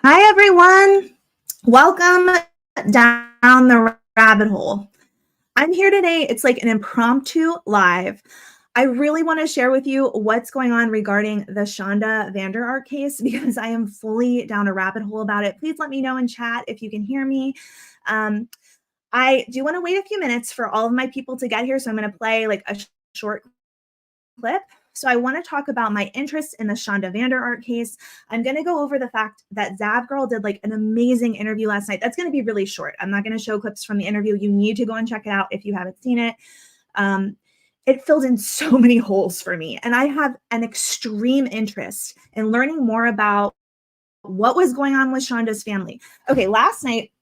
Hi, everyone. Welcome down the rabbit hole. I'm here today. It's like an impromptu live. I really want to share with you what's going on regarding the Shanda Vanderark case because I am fully down a rabbit hole about it. Please let me know in chat if you can hear me. Um, I do want to wait a few minutes for all of my people to get here, so I'm going to play like a short clip. So I want to talk about my interest in the Shanda Vanderark case. I'm going to go over the fact that Zav Girl did like an amazing interview last night. That's going to be really short. I'm not going to show clips from the interview. You need to go and check it out if you haven't seen it. It filled in so many holes for me. And I have an extreme interest in learning more about what was going on with Shanda's family. Okay, last night,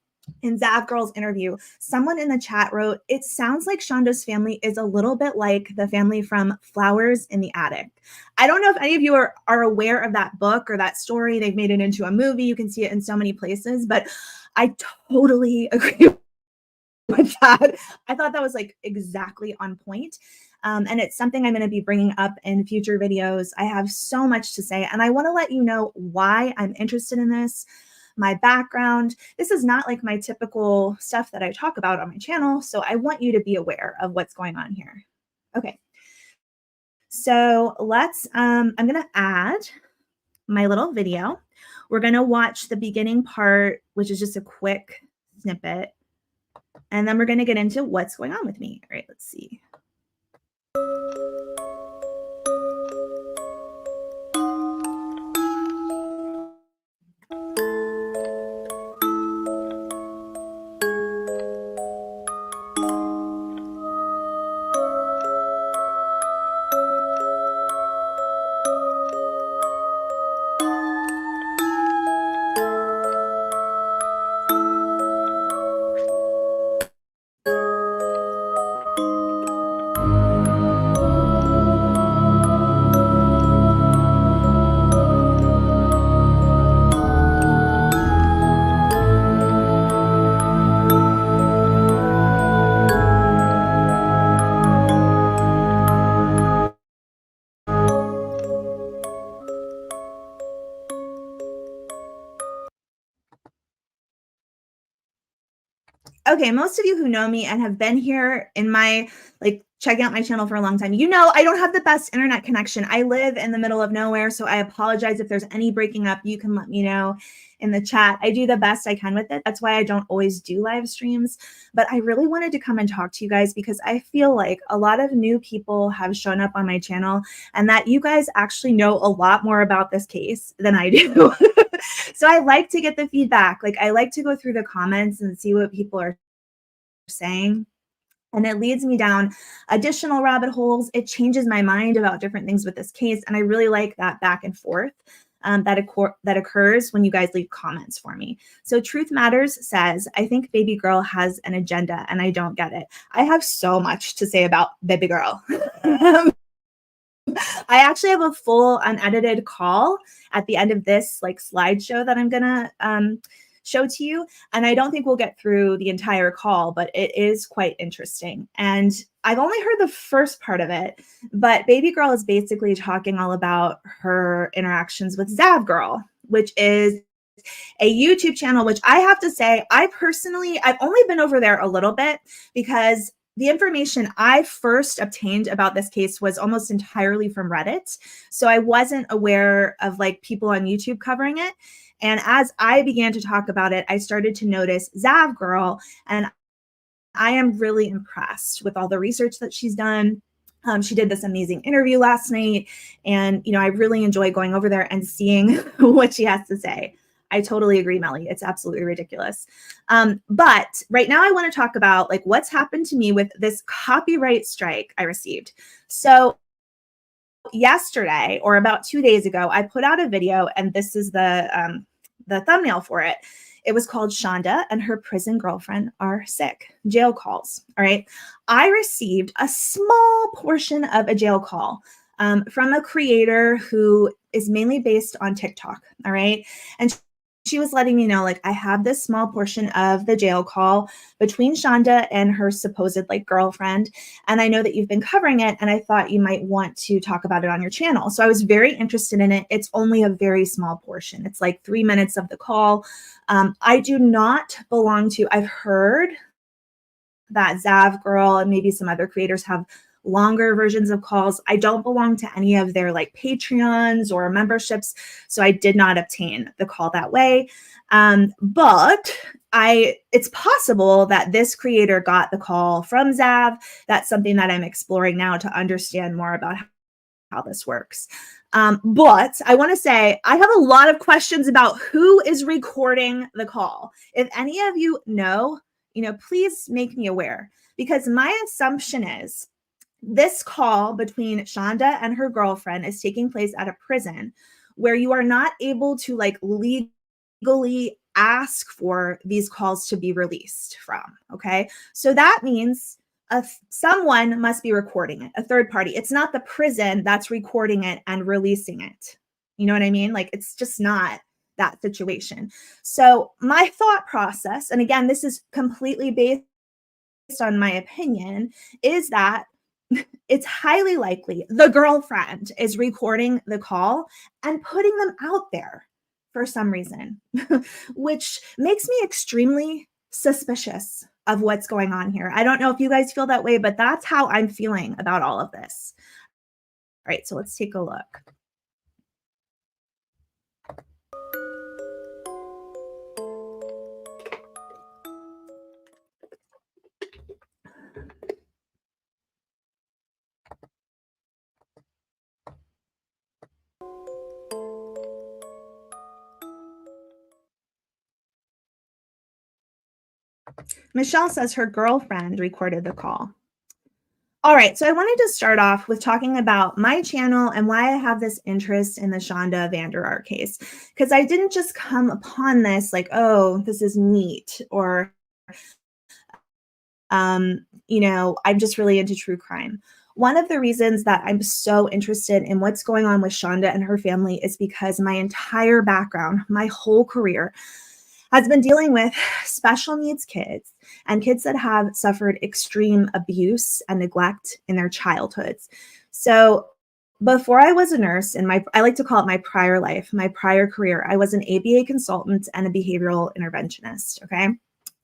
in Zav Girl's interview, someone in the chat wrote, it sounds like Shanda's family is a little bit like the family from Flowers in the Attic. I don't know if any of you are aware of that book or that story. They've made it into a movie. You can see it in so many places, but I totally agree with that. I thought that was like exactly on point. And it's something I'm going to be bringing up in future videos. I have so much to say, and I want to let you know why I'm interested in this. My background. This is not like my typical stuff that I talk about on my channel. So I want you to be aware of what's going on here. Okay. So I'm going to add my little video. We're going to watch the beginning part, which is just a quick snippet. And then we're going to get into what's going on with me. All right, let's see. Okay, most of you who know me and have been here in my, like, checking out my channel for a long time, you know I don't have the best internet connection. I live in the middle of nowhere, so I apologize if there's any breaking up. You can let me know in the chat. I do the best I can with it. That's why I don't always do live streams. But I really wanted to come and talk to you guys because I feel like a lot of new people have shown up on my channel and that you guys actually know a lot more about this case than I do. So I like to get the feedback. Like, I like to go through the comments and see what people are saying. And it leads me down additional rabbit holes. It changes my mind about different things with this case. And I really like that back and forth that occurs when you guys leave comments for me. So Truth Matters says, I think baby girl has an agenda and I don't get it. I have so much to say about baby girl. I actually have a full unedited call at the end of this like slideshow that I'm gonna show to you. And I don't think we'll get through the entire call, but it is quite interesting. And I've only heard the first part of it, but baby girl is basically talking all about her interactions with Zav Girl, which is a YouTube channel, which I have to say, I've only been over there a little bit because the information I first obtained about this case was almost entirely from Reddit. So I wasn't aware of like people on YouTube covering it. And as I began to talk about it, I started to notice Zav Girl, and I am really impressed with all the research that she's done. She did this amazing interview last night, and I really enjoy going over there and seeing what she has to say. I totally agree, Melly. It's absolutely ridiculous. But right now I want to talk about like what's happened to me with this copyright strike I received. So yesterday, or about 2 days ago, I put out a video, and this is the thumbnail for it. It was called Shanda and her prison girlfriend are sick. Jail calls. All right. I received a small portion of a jail call from a creator who is mainly based on TikTok. All right. And she was letting me know, like, I have this small portion of the jail call between Shanda and her supposed like girlfriend. And I know that you've been covering it. And I thought you might want to talk about it on your channel. So I was very interested in it. It's only a very small portion. It's like 3 minutes of the call. I do not belong to, I've heard that Zav Girl and maybe some other creators have longer versions of calls. I don't belong to any of their like Patreons or memberships, so I did not obtain the call that way. But it's possible that this creator got the call from Zav. That's something that I'm exploring now to understand more about how this works. But I want to say I have a lot of questions about who is recording the call. If any of you know, please make me aware, because my assumption is this call between Shanda and her girlfriend is taking place at a prison where you are not able to like legally ask for these calls to be released from. Okay. So that means someone must be recording it, a third party. It's not the prison that's recording it and releasing it. You know what I mean? Like, it's just not that situation. So my thought process, and again, this is completely based on my opinion, is that it's highly likely the girlfriend is recording the call and putting them out there for some reason, which makes me extremely suspicious of what's going on here. I don't know if you guys feel that way, but that's how I'm feeling about all of this. All right, so let's take a look. Michelle says her girlfriend recorded the call. All right, so I wanted to start off with talking about my channel and why I have this interest in the Shanda Vanderark case, because I didn't just come upon this like, oh, this is neat, or, I'm just really into true crime. One of the reasons that I'm so interested in what's going on with Shanda and her family is because my entire background, my whole career, has been dealing with special needs kids and kids that have suffered extreme abuse and neglect in their childhoods. So before I was a nurse, in I like to call it my prior life, my prior career, I was an ABA consultant and a behavioral interventionist, okay?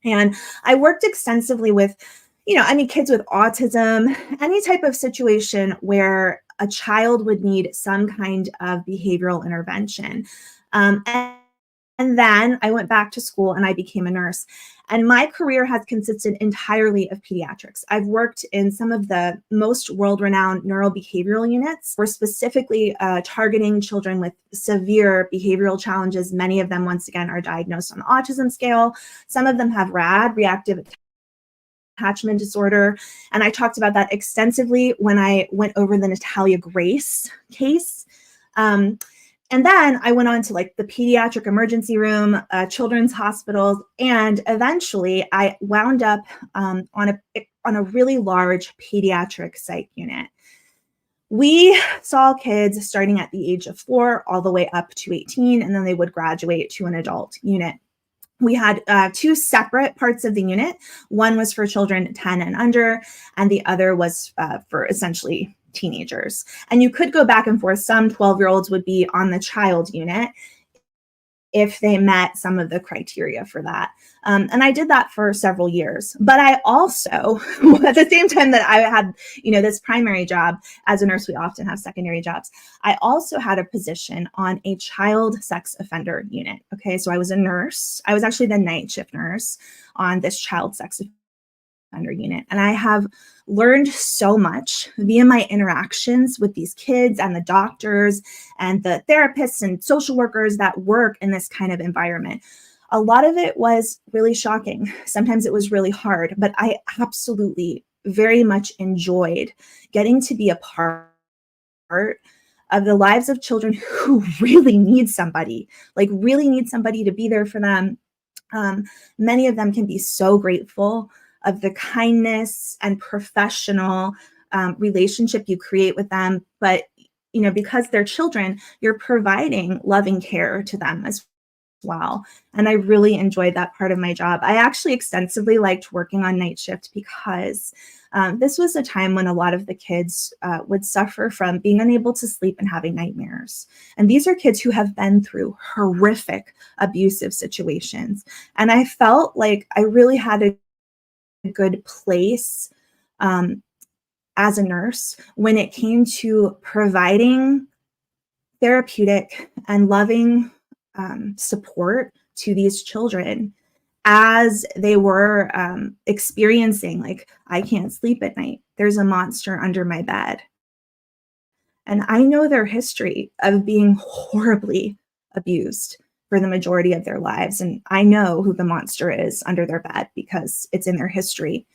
And I worked extensively with, kids with autism, any type of situation where a child would need some kind of behavioral intervention. And then I went back to school and I became a nurse. And my career has consisted entirely of pediatrics. I've worked in some of the most world-renowned neurobehavioral units. We're specifically targeting children with severe behavioral challenges. Many of them, once again, are diagnosed on the autism scale. Some of them have RAD, reactive attachment disorder. And I talked about that extensively when I went over the Natalia Grace case. And then I went on to like the pediatric emergency room, children's hospitals, and eventually I wound up on a really large pediatric psych unit. We saw kids starting at the age of 4 all the way up to 18, and then they would graduate to an adult unit. We had 2 separate parts of the unit. One was for children 10 and under, and the other was for essentially teenagers. And you could go back and forth. Some 12-year-olds would be on the child unit if they met some of the criteria for that. And I did that for several years. But I also, at the same time that I had, this primary job as a nurse, we often have secondary jobs. I also had a position on a child sex offender unit. Okay, so I was a nurse. I was actually the night shift nurse on this child sex offender unit. And I have learned so much via my interactions with these kids and the doctors and the therapists and social workers that work in this kind of environment. A lot of it was really shocking. Sometimes it was really hard, but I absolutely very much enjoyed getting to be a part of the lives of children who really need somebody, to be there for them. Many of them can be so grateful of the kindness and professional relationship you create with them. But, because they're children, you're providing loving care to them as well. And I really enjoyed that part of my job. I actually extensively liked working on night shift because this was a time when a lot of the kids would suffer from being unable to sleep and having nightmares. And these are kids who have been through horrific abusive situations. And I felt like I really had a good place um, as a nurse when it came to providing therapeutic and loving support to these children as they were experiencing, like, I can't sleep at night. There's a monster under my bed. And I know their history of being horribly abused for the majority of their lives. And I know who the monster is under their bed because it's in their history.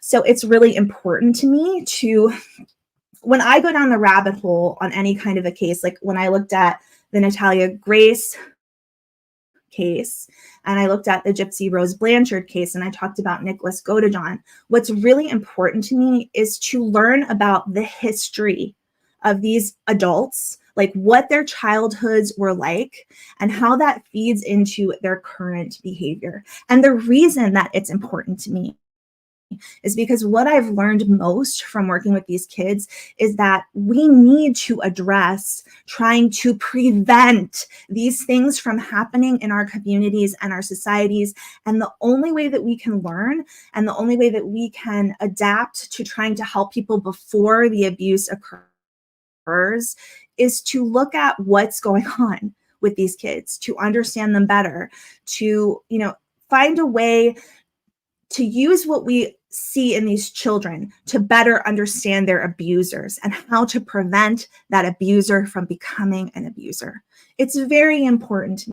So it's really important to me to, when I go down the rabbit hole on any kind of a case, like when I looked at the Natalia Grace case, and I looked at the Gypsy Rose Blanchard case, and I talked about Nicholas Godejohn, what's really important to me is to learn about the history of these adults, like what their childhoods were like and how that feeds into their current behavior. And the reason that it's important to me is because what I've learned most from working with these kids is that we need to address trying to prevent these things from happening in our communities and our societies. And the only way that we can learn and the only way that we can adapt to trying to help people before the abuse occurs is to look at what's going on with these kids, to understand them better, to, find a way to use what we see in these children to better understand their abusers and how to prevent that abuser from becoming an abuser. It's very important to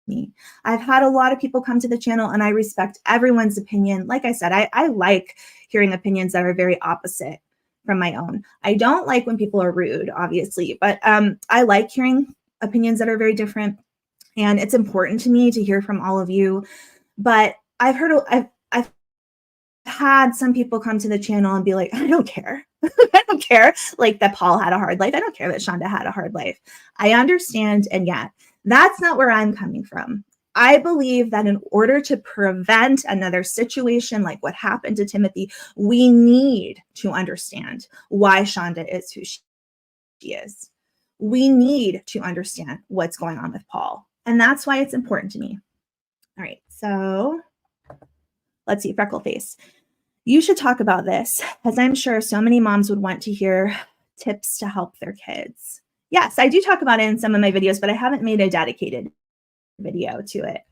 me. I've had a lot of people come to the channel and I respect everyone's opinion. Like I said, I like hearing opinions that are very opposite from my own. I don't like when people are rude, obviously, but I like hearing opinions that are very different. And it's important to me to hear from all of you. But I've had some people come to the channel and be like, I don't care. I don't care like that Paul had a hard life. I don't care that Shanda had a hard life. I understand. And yet that's not where I'm coming from. I believe that in order to prevent another situation like what happened to Timothy, we need to understand why Shanda is who she is. We need to understand what's going on with Paul. And that's why it's important to me. All right. So let's see, Freckleface. You should talk about this, as I'm sure so many moms would want to hear tips to help their kids. Yes, I do talk about it in some of my videos, but I haven't made a dedicated video to it.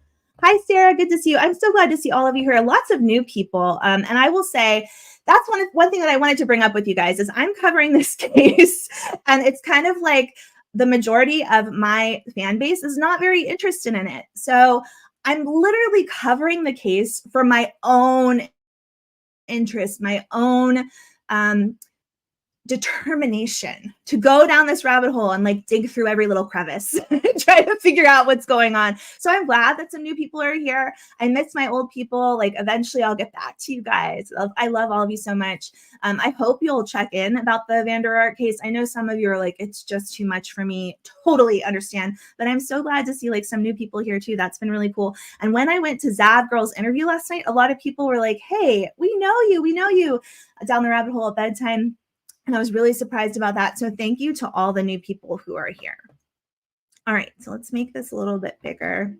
Hi, Sarah. Good to see you. I'm so glad to see all of you here. Lots of new people. And I will say that's one thing that I wanted to bring up with you guys is I'm covering this case, and it's kind of like the majority of my fan base is not very interested in it. So I'm literally covering the case for my own interest, my own determination to go down this rabbit hole and like dig through every little crevice and try to figure out what's going on. So I'm glad that some new people are here. I miss my old people. Like eventually I'll get back to you guys. I love all of you so much. I hope you'll check in about the Vanderark case. I know some of you are like, it's just too much for me. Totally understand. But I'm so glad to see like some new people here too. That's been really cool. And when I went to Zav Girl's interview last night, a lot of people were like, hey, we know you down the rabbit hole at bedtime. And I was really surprised about that. So thank you to all the new people who are here. All right, so let's make this a little bit bigger.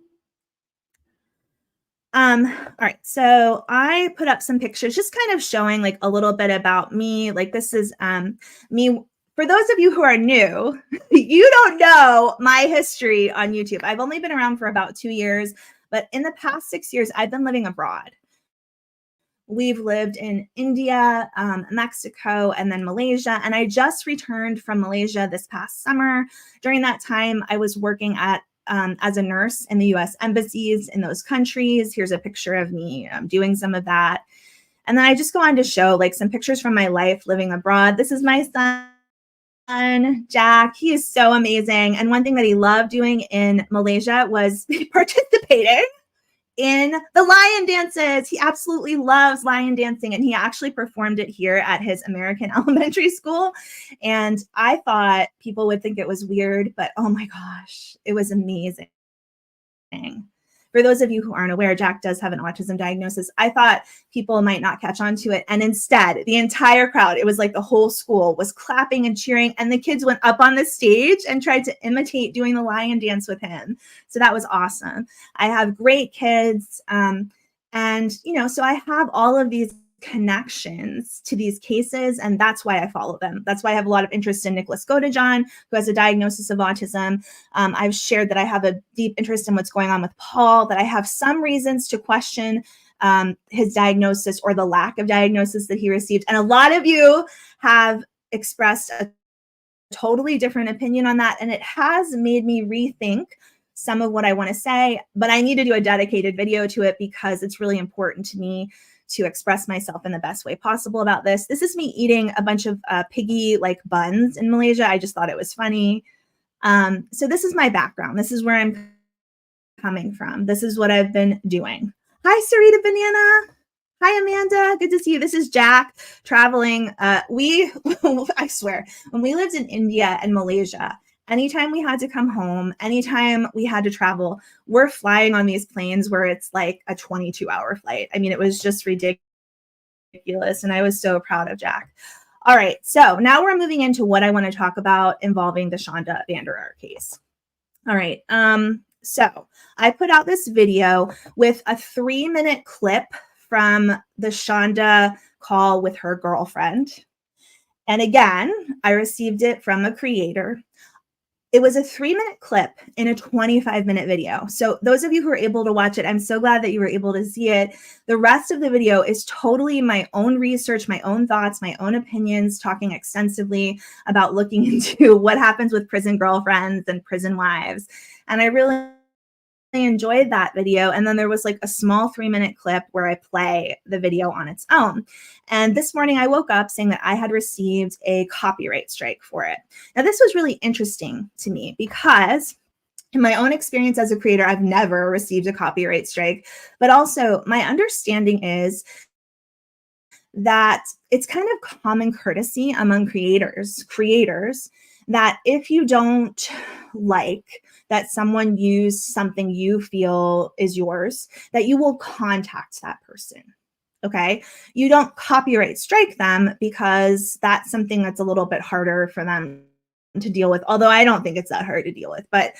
All right, so I put up some pictures just kind of showing like a little bit about me. Like this is me. For those of you who are new, you don't know my history on YouTube. I've only been around for about 2 years, but in the past 6 years, I've been living abroad. We've lived in India, Mexico, and then Malaysia. And I just returned from Malaysia this past summer. During that time, I was working at as a nurse in the US embassies in those countries. Here's a picture of me doing some of that. And then I just go on to show like some pictures from my life living abroad. This is my son, Jack. He is so amazing. And one thing that he loved doing in Malaysia was participating in the lion dances. He absolutely loves lion dancing, and he actually performed it here at his American elementary school. And I thought people would think it was weird, but oh my gosh, it was amazing. For those of you who aren't aware, Jack does have an autism diagnosis. I thought people might not catch on to it. And instead, the entire crowd, it was like the whole school was clapping and cheering. And the kids went up on the stage and tried to imitate doing the lion dance with him. So that was awesome. I have great kids. So I have all of these connections to these cases, and that's why I follow them. That's why I have a lot of interest in Nicholas Godejohn, who has a diagnosis of autism. I've shared that I have a deep interest in what's going on with Paul, that I have some reasons to question his diagnosis or the lack of diagnosis that he received. And a lot of you have expressed a totally different opinion on that, and it has made me rethink some of what I want to say, but I need to do a dedicated video to it because it's really important to me to express myself in the best way possible about this. This is me eating a bunch of piggy like buns in Malaysia. I just thought it was funny. So this is my background. This is where I'm coming from. This is what I've been doing. Hi, Sarita Banana. Hi, Amanda. Good to see you. This is Jack traveling. I swear, when we lived in India and Malaysia, anytime we had to come home, anytime we had to travel, we're flying on these planes where it's like a 22-hour flight. I mean, it was just ridiculous. And I was so proud of Jack. All right. So now we're moving into what I want to talk about involving the Shanda Vanderark case. All right. So I put out this video with a 3-minute clip from the Shanda call with her girlfriend. And again, I received it from a creator. It was a 3-minute clip in a 25-minute video. So those of you who were able to watch it, I'm so glad that you were able to see it. The rest of the video is totally my own research, my own thoughts, my own opinions, talking extensively about looking into what happens with prison girlfriends and prison wives. And I really enjoyed that video. And then there was like a small 3-minute clip where I play the video on its own. And this morning I woke up saying that I had received a copyright strike for it. Now, this was really interesting to me because in my own experience as a creator, I've never received a copyright strike, but also my understanding is that it's kind of common courtesy among creators that if you don't like that someone used something you feel is yours, that you will contact that person. Okay. You don't copyright strike them because that's something that's a little bit harder for them to deal with. Although I don't think it's that hard to deal with, but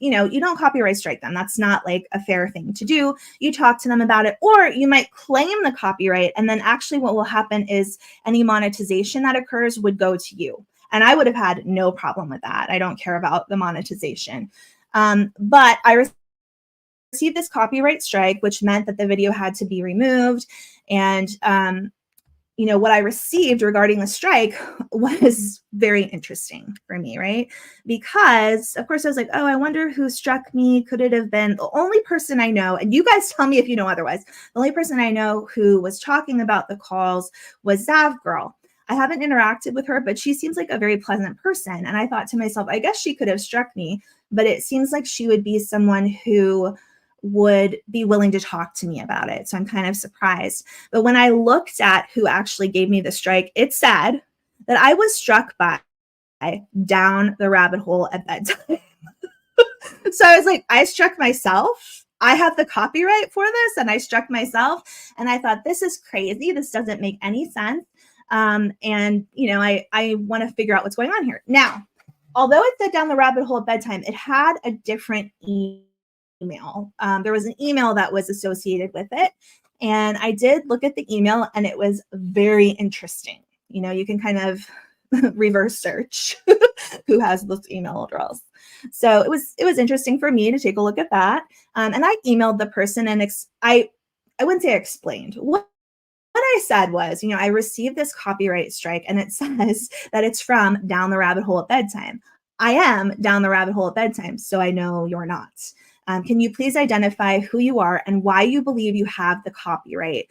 you don't copyright strike them. That's not like a fair thing to do. You talk to them about it, or you might claim the copyright. And then actually what will happen is any monetization that occurs would go to you. And I would have had no problem with that. I don't care about the monetization. But I received this copyright strike, which meant that the video had to be removed. And, what I received regarding the strike was very interesting for me, right? Because, of course, I was like, oh, I wonder who struck me. Could it have been the only person I know? And you guys tell me if you know otherwise. The only person I know who was talking about the calls was Zav Girl. I haven't interacted with her, but she seems like a very pleasant person. And I thought to myself, I guess she could have struck me, but it seems like she would be someone who would be willing to talk to me about it. So I'm kind of surprised. But when I looked at who actually gave me the strike, it said that I was struck by down the rabbit hole at bedtime. So I was like, I struck myself. I have the copyright for this and I struck myself. And I thought, this is crazy. This doesn't make any sense. I want to figure out what's going on here. Now, although it said down the rabbit hole at bedtime, it had a different email. There was an email that was associated with it. And I did look at the email and it was very interesting. You can kind of reverse search who has those email address. So it was interesting for me to take a look at that. And I emailed the person and I wouldn't say I explained. What I said was, I received this copyright strike and it says that it's from Down the Rabbit Hole at Bedtime. I am Down the Rabbit Hole at Bedtime, so I know you're not. Can you please identify who you are and why you believe you have the copyright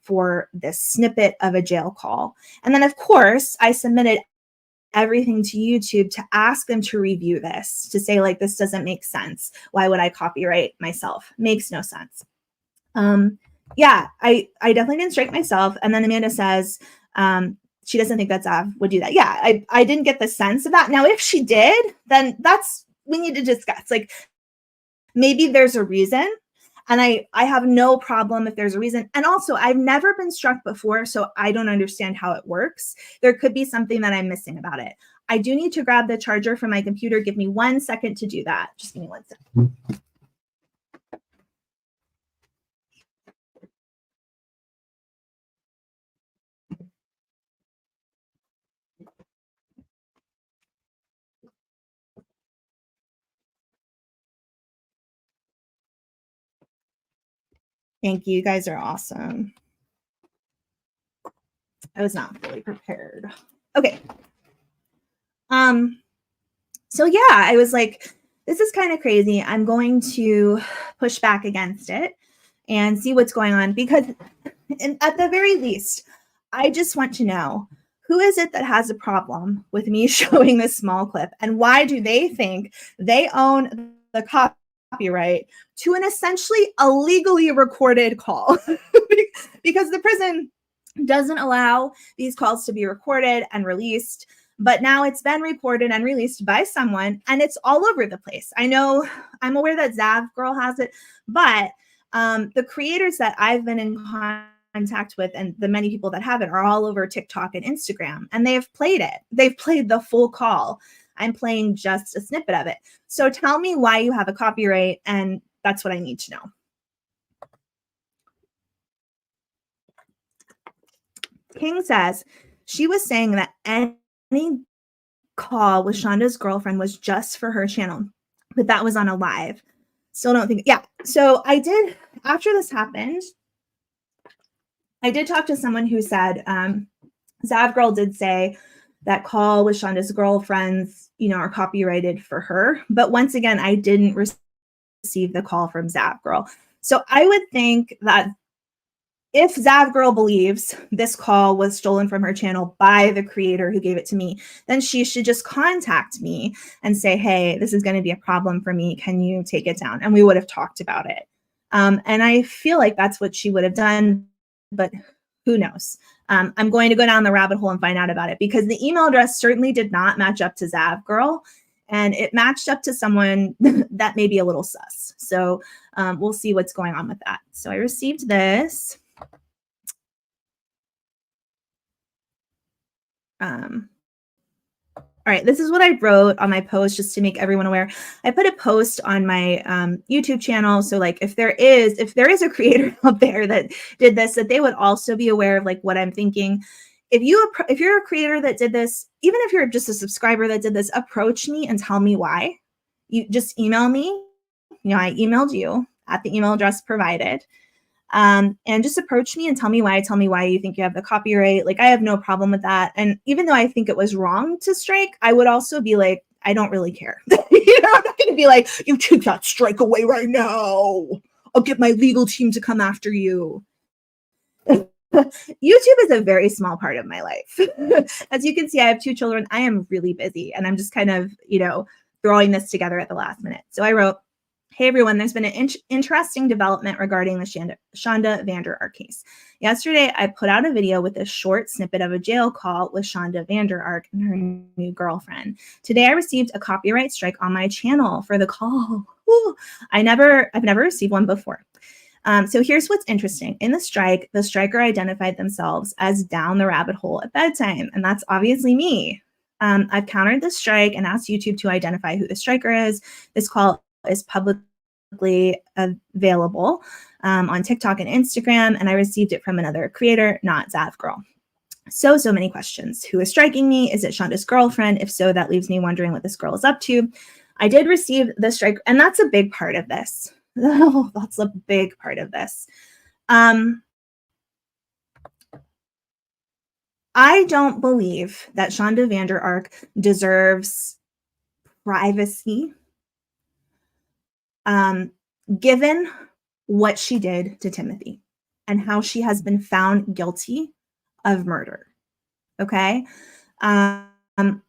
for this snippet of a jail call? And then, of course, I submitted everything to YouTube to ask them to review this, to say, like, this doesn't make sense. Why would I copyright myself? Makes no sense. I definitely didn't strike myself. And then Amanda says she doesn't think that Zav would do that. Yeah, I didn't get the sense of that. Now, if she did, then we need to discuss. Like, maybe there's a reason. And I have no problem if there's a reason. And also, I've never been struck before, so I don't understand how it works. There could be something that I'm missing about it. I do need to grab the charger from my computer. Give me 1 second to do that. Just give me 1 second. Thank you. You guys are awesome. I was not fully prepared. Okay. So yeah, I was like, this is kind of crazy. I'm going to push back against it and see what's going on, because at the very least, I just want to know, who is it that has a problem with me showing this small clip, and why do they think they own the copyright to an essentially illegally recorded call? Because the prison doesn't allow these calls to be recorded and released, but now it's been recorded and released by someone, and it's all over the place. I know, I'm aware that Zav Girl has it, but the creators that I've been in contact with, and the many people that have it, are all over TikTok and Instagram, and they've played it. They've played the full call. I'm playing just a snippet of it. So tell me why you have a copyright, and that's what I need to know. King says, she was saying that any call with Shanda's girlfriend was just for her channel, but that was on a live. Still don't think, yeah. So I did, after this happened, I did talk to someone who said, Zav Girl did say that call with Shanda's girlfriends, are copyrighted for her. But once again, I didn't receive the call from Zav Girl. So I would think that if Zav Girl believes this call was stolen from her channel by the creator who gave it to me, then she should just contact me and say, hey, this is going to be a problem for me. Can you take it down? And we would have talked about it. And I feel like that's what she would have done, but who knows? I'm going to go down the rabbit hole and find out about it, because the email address certainly did not match up to Zav Girl, and it matched up to someone that may be a little sus. So we'll see what's going on with that. So I received this. All right, this is what I wrote on my post, just to make everyone aware. I put a post on my YouTube channel, so like if there is a creator out there that did this, that they would also be aware of like what I'm thinking. If you're a creator that did this, even if you're just a subscriber that did this, approach me and tell me why. You just email me. I emailed you at the email address provided. And just approach me and tell me why you think you have the copyright. Like, I have no problem with that. And even though I think it was wrong to strike, I would also be like, I don't really care. I'm not going to be like, you take that strike away right now. I'll get my legal team to come after you. YouTube is a very small part of my life. As you can see, I have 2 children. I am really busy, and I'm just kind of, throwing this together at the last minute. So I wrote, hey everyone, there's been an interesting development regarding the Shanda Vanderark case. Yesterday, I put out a video with a short snippet of a jail call with Shanda Vanderark and her new girlfriend. Today, I received a copyright strike on my channel for the call. Ooh, I've never received one before. So here's what's interesting. In the strike, the striker identified themselves as down the rabbit hole at bedtime, and that's obviously me. I've countered the strike and asked YouTube to identify who the striker is. This call is publicly available on TikTok and Instagram, and I received it from another creator, not Zav Girl. So many questions. Who is striking me? Is it Shanda's girlfriend? If so, that leaves me wondering what this girl is up to. I did receive the strike, and that's a big part of this. Oh, that's a big part of this. I don't believe that Shanda Vanderark deserves privacy, given what she did to Timothy and how she has been found guilty of murder. Okay.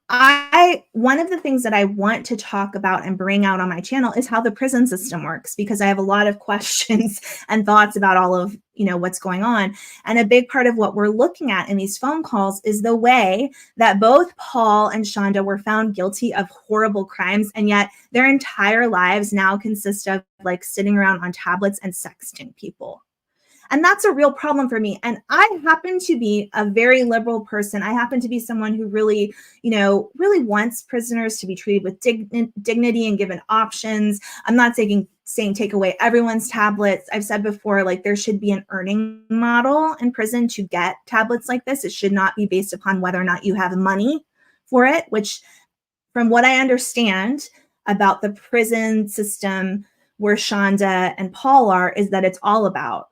One of the things that I want to talk about and bring out on my channel is how the prison system works, because I have a lot of questions and thoughts about all of, what's going on. And a big part of what we're looking at in these phone calls is the way that both Paul and Shanda were found guilty of horrible crimes, and yet their entire lives now consist of like sitting around on tablets and sexting people. And that's a real problem for me. And I happen to be a very liberal person. I happen to be someone who really, really wants prisoners to be treated with dignity and given options. I'm not saying take away everyone's tablets. I've said before, like there should be an earning model in prison to get tablets like this. It should not be based upon whether or not you have money for it, which from what I understand about the prison system where Shanda and Paul are, is that it's all about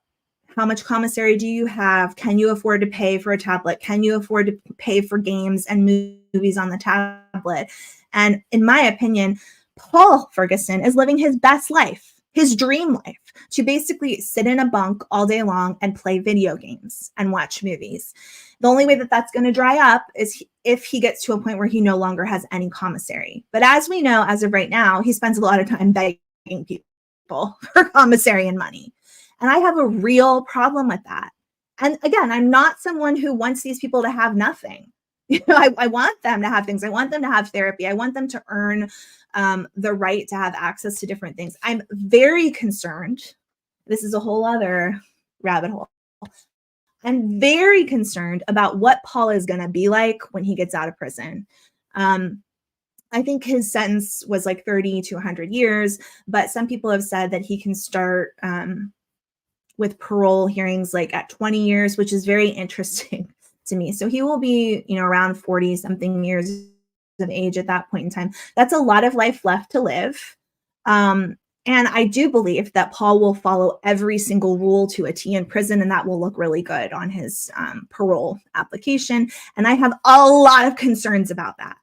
how much commissary do you have? Can you afford to pay for a tablet? Can you afford to pay for games and movies on the tablet? And in my opinion, Paul Ferguson is living his best life, his dream life, to basically sit in a bunk all day long and play video games and watch movies. The only way that that's going to dry up is if he gets to a point where he no longer has any commissary. But as we know, as of right now, he spends a lot of time begging people for commissary and money. And I have a real problem with that. And again, I'm not someone who wants these people to have nothing. I want them to have things. I want them to have therapy. I want them to earn the right to have access to different things. I'm very concerned. This is a whole other rabbit hole. I'm very concerned about what Paul is going to be like when he gets out of prison. I think his sentence was like 30 to 100 years, but some people have said that he can start with parole hearings like at 20 years, which is very interesting to me. So he will be, around 40 something years of age at that point in time. That's a lot of life left to live. And I do believe that Paul will follow every single rule to a T in prison, and that will look really good on his parole application. And I have a lot of concerns about that,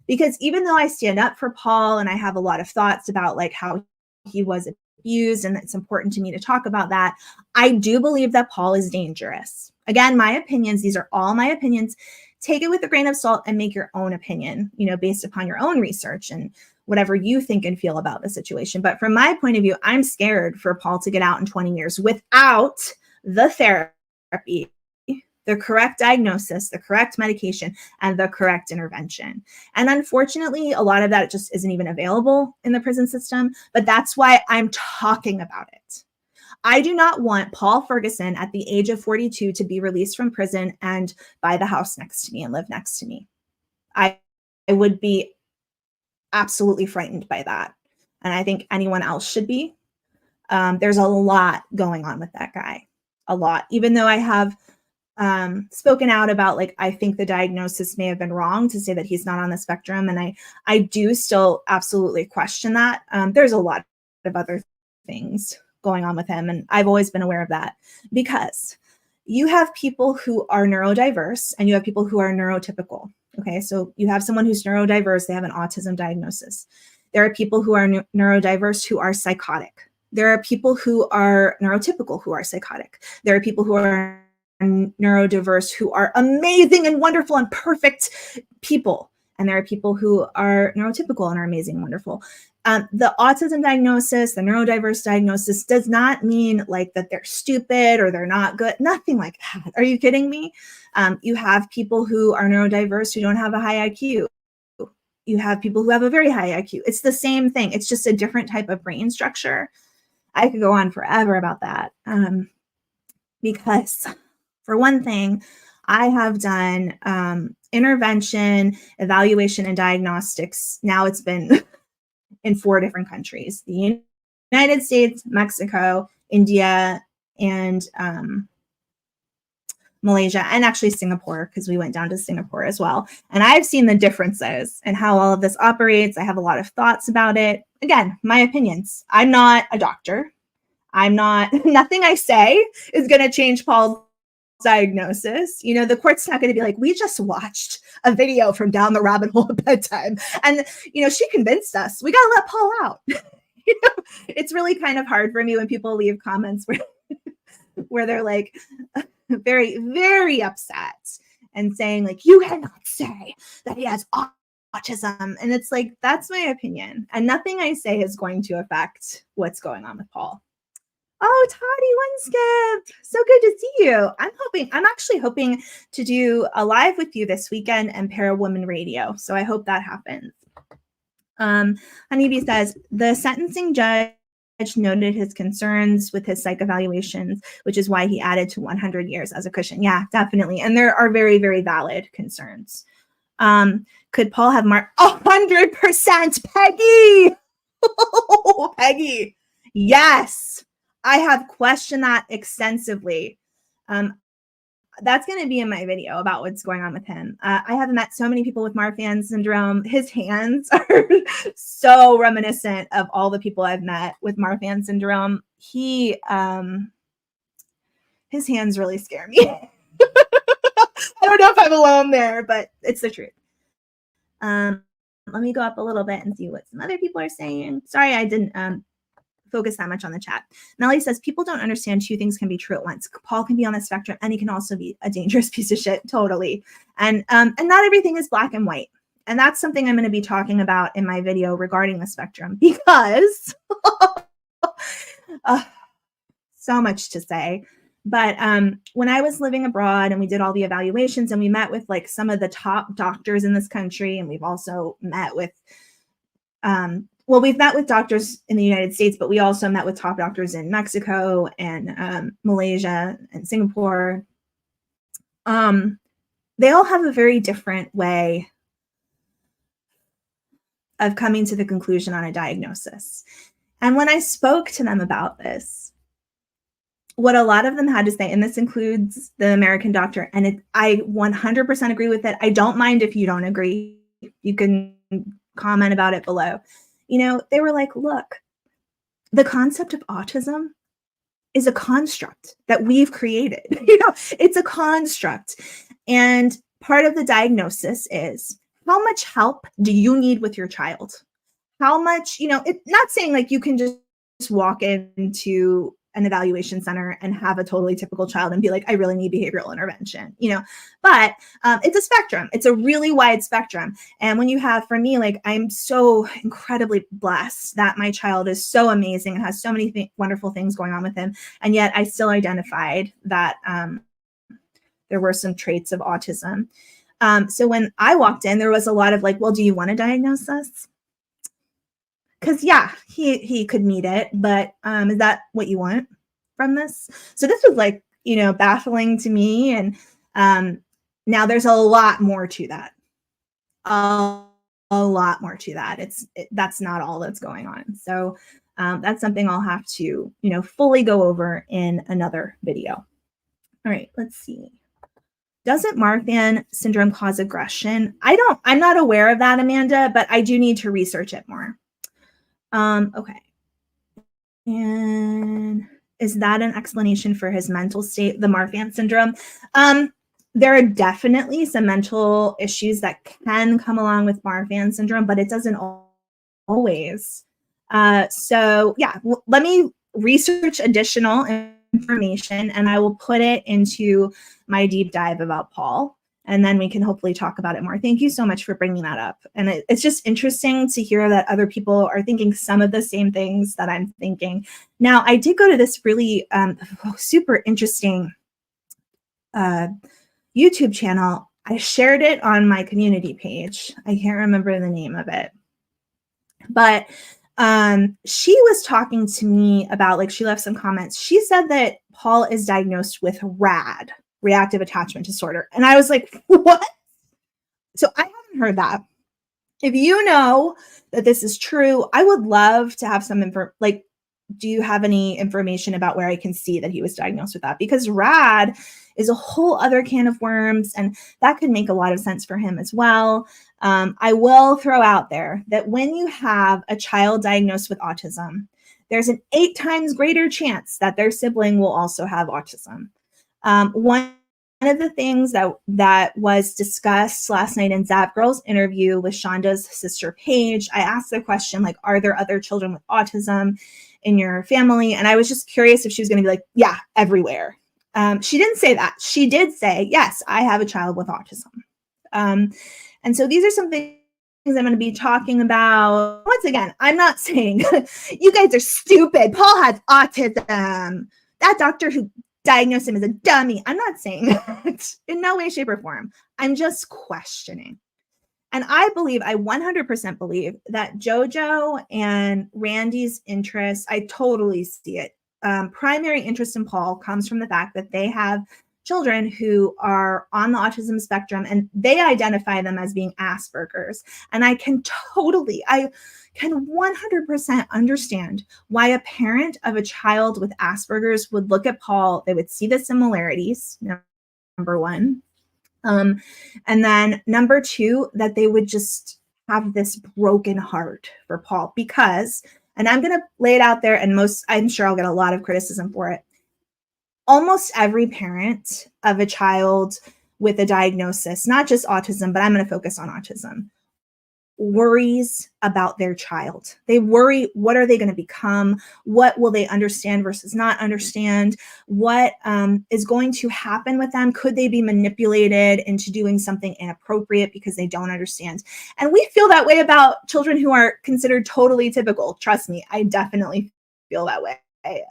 because even though I stand up for Paul and I have a lot of thoughts about like how he was abused, and it's important to me to talk about that, I do believe that Paul is dangerous. Again, my opinions, these are all my opinions. Take it with a grain of salt and make your own opinion, based upon your own research and whatever you think and feel about the situation. But from my point of view, I'm scared for Paul to get out in 20 years without the therapy, the correct diagnosis, the correct medication, and the correct intervention. And unfortunately, a lot of that just isn't even available in the prison system, but that's why I'm talking about it. I do not want Paul Ferguson at the age of 42 to be released from prison and buy the house next to me and live next to me. I would be absolutely frightened by that. And I think anyone else should be. There's a lot going on with that guy, a lot, even though I have spoken out about like I think the diagnosis may have been wrong to say that he's not on the spectrum, and I do still absolutely question that. There's a lot of other things going on with him, and I've always been aware of that, because you have people who are neurodiverse and you have people who are neurotypical. Okay, so you have someone who's neurodiverse, they have an autism diagnosis. There are people who are neurodiverse who are psychotic. There are people who are neurotypical who are psychotic. There are people who are neurodiverse who are amazing and wonderful and perfect people. And there are people who are neurotypical and are amazing and wonderful. The autism diagnosis, the neurodiverse diagnosis does not mean like that they're stupid or they're not good. Nothing like that. Are you kidding me? You have people who are neurodiverse who don't have a high IQ. You have people who have a very high IQ. It's the same thing. It's just a different type of brain structure. I could go on forever about that. Because for one thing, I have done intervention, evaluation, and diagnostics. Now it's been in 4 different countries: the United States, Mexico, India, and Malaysia, and actually Singapore, because we went down to Singapore as well. And I've seen the differences and how all of this operates. I have a lot of thoughts about it. Again, my opinions. I'm not a doctor. Nothing I say is going to change Paul's diagnosis. The court's not going to be like, we just watched a video from down the rabbit hole at bedtime, and she convinced us. We got to let Paul out. It's really kind of hard for me when people leave comments where they're like very, very upset and saying like, you cannot say that he has autism. And it's like, that's my opinion. And nothing I say is going to affect what's going on with Paul. Oh, Toddy Winskip, so good to see you. I'm actually hoping to do a live with you this weekend and Parawoman Radio. So I hope that happens. Honeybee says, the sentencing judge noted his concerns with his psych evaluations, which is why he added to 100 years as a cushion. Yeah, definitely. And there are very, very valid concerns. Could Paul have 100%, Peggy? Oh, Peggy. Yes. I have questioned that extensively. That's going to be in my video about what's going on with him. I have met so many people with Marfan syndrome. His hands are so reminiscent of all the people I've met with Marfan syndrome. His hands really scare me. I don't know if I'm alone there, but it's the truth. Let me go up a little bit and see what some other people are saying. Sorry, I didn't focus that much on the chat. Melly says, people don't understand two things can be true at once. Paul can be on the spectrum and he can also be a dangerous piece of shit. Totally. And not everything is black and white. And that's something I'm going to be talking about in my video regarding the spectrum, because so much to say. But when I was living abroad and we did all the evaluations and we met with like some of the top doctors in this country, and we've also met with we've met with doctors in the United States, but we also met with top doctors in Mexico and Malaysia and Singapore. They all have a very different way of coming to the conclusion on a diagnosis. And when I spoke to them about this, what a lot of them had to say, and this includes the American doctor, and I 100% agree with it. I don't mind if you don't agree. You can comment about it below. You know, they were like, look, the concept of autism is a construct that we've created. You know, it's a construct. And part of the diagnosis is, how much help do you need with your child? How much, you know, not saying like you can just walk into an evaluation center and have a totally typical child and be like, I really need behavioral intervention, you know, but it's a spectrum. It's a really wide spectrum. And when you have, for me, like, I'm so incredibly blessed that my child is so amazing and has so many wonderful things going on with him. And yet I still identified that there were some traits of autism. So when I walked in, there was a lot of like, well, do you want to diagnose this? Because yeah, he could meet it, but is that what you want from this? So this was like, you know, baffling to me. And now there's a lot more to that. A lot more to that. That's not all that's going on. So that's something I'll have to, you know, fully go over in another video. All right, let's see. Doesn't Marfan syndrome cause aggression? I'm not aware of that, Amanda, but I do need to research it more. Okay. And is that an explanation for his mental state, the Marfan syndrome? There are definitely some mental issues that can come along with Marfan syndrome, but it doesn't always. So yeah, let me research additional information and I will put it into my deep dive about Paul. And then we can hopefully talk about it more. Thank you so much for bringing that up. And it's just interesting to hear that other people are thinking some of the same things that I'm thinking. Now, I did go to this really super interesting YouTube channel. I shared it on my community page. I can't remember the name of it. But she was talking to me about, like, she left some comments. She said that Paul is diagnosed with RAD, reactive attachment disorder. And I was like, what? So I haven't heard that. If you know that this is true, I would love to have some info. Like, do you have any information about where I can see that he was diagnosed with that? Because RAD is a whole other can of worms, and that could make a lot of sense for him as well. I will throw out there that when you have a child diagnosed with autism, there's an 8 times greater chance that their sibling will also have autism. One of the things that was discussed last night in Zap Girl's interview with Shanda's sister Paige, I asked the question, like, are there other children with autism in your family? And I was just curious if she was going to be like, yeah, everywhere. She didn't say that. She did say, yes, I have a child with autism. And so these are some things I'm going to be talking about. Once again, I'm not saying you guys are stupid. Paul has autism. That doctor who diagnosed him is a dummy. I'm not saying that in no way, shape, or form. I'm just questioning. And I 100% believe that JoJo and Randy's interests, I totally see it. Primary interest in Paul comes from the fact that they have children who are on the autism spectrum and they identify them as being Asperger's. And I can 100% understand why a parent of a child with Asperger's would look at Paul, they would see the similarities, number one. And then number two, that they would just have this broken heart for Paul because, and I'm going to lay it out there and I'm sure I'll get a lot of criticism for it. Almost every parent of a child with a diagnosis, not just autism, but I'm going to focus on autism, worries about their child. They worry, what are they going to become? What will they understand versus not understand? What is going to happen with them? Could they be manipulated into doing something inappropriate because they don't understand? And we feel that way about children who are considered totally typical. Trust me, I definitely feel that way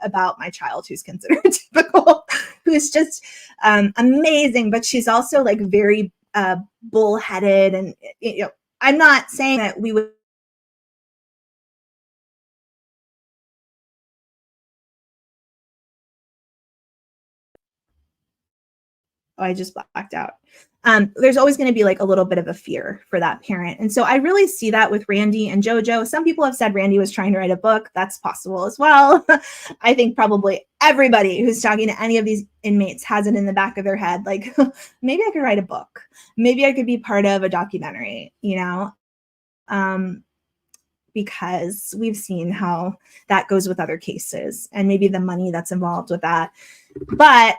about my child who's considered typical, who's just amazing, but she's also like very bullheaded. And I'm not saying that we would. Oh, I just blacked out. There's always going to be like a little bit of a fear for that parent. And so I really see that with Randy and JoJo. Some people have said Randy was trying to write a book. That's possible as well. I think probably everybody who's talking to any of these inmates has it in the back of their head. Like, maybe I could write a book. Maybe I could be part of a documentary, because we've seen how that goes with other cases and maybe the money that's involved with that. But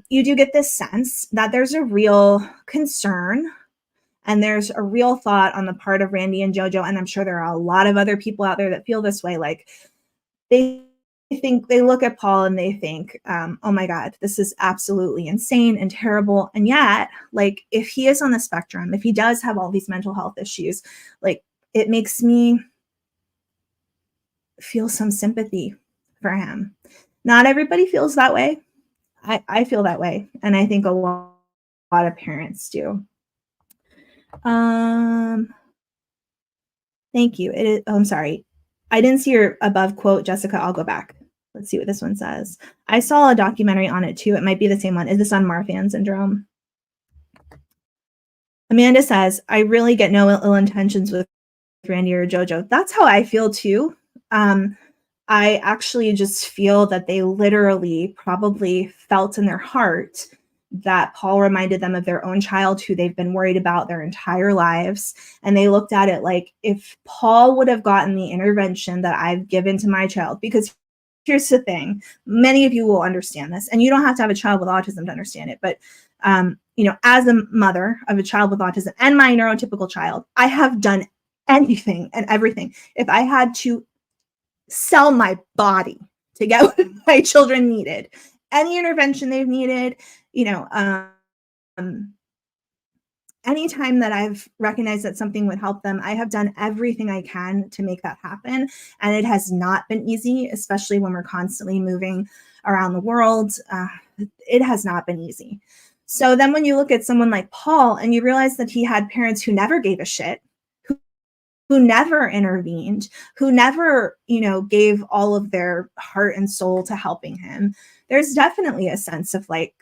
you do get this sense that there's a real concern and there's a real thought on the part of Randy and JoJo. And I'm sure there are a lot of other people out there that feel this way. Like they look at Paul and they think, oh my God, this is absolutely insane and terrible. And yet, like, if he is on the spectrum, if he does have all these mental health issues, like, it makes me feel some sympathy for him. Not everybody feels that way. I feel that way. And I think a lot of parents do. Thank you. I'm sorry. I didn't see your above quote, Jessica. I'll go back. Let's see what this one says. I saw a documentary on it too. It might be the same one. Is this on Marfan syndrome? Amanda says, I really get no ill intentions with Randy or JoJo. That's how I feel too. I actually just feel that they literally probably felt in their heart that Paul reminded them of their own child who they've been worried about their entire lives. And they looked at it like, if Paul would have gotten the intervention that I've given to my child, because here's the thing, many of you will understand this, and you don't have to have a child with autism to understand it. But, as a mother of a child with autism and my neurotypical child, I have done anything and everything. If I had to sell my body to get what my children needed, any intervention they've needed, anytime that I've recognized that something would help them, I have done everything I can to make that happen. And it has not been easy, especially when we're constantly moving around the world. It has not been easy. So then when you look at someone like Paul and you realize that he had parents who never gave a shit, who never intervened, who never, gave all of their heart and soul to helping him, there's definitely a sense of like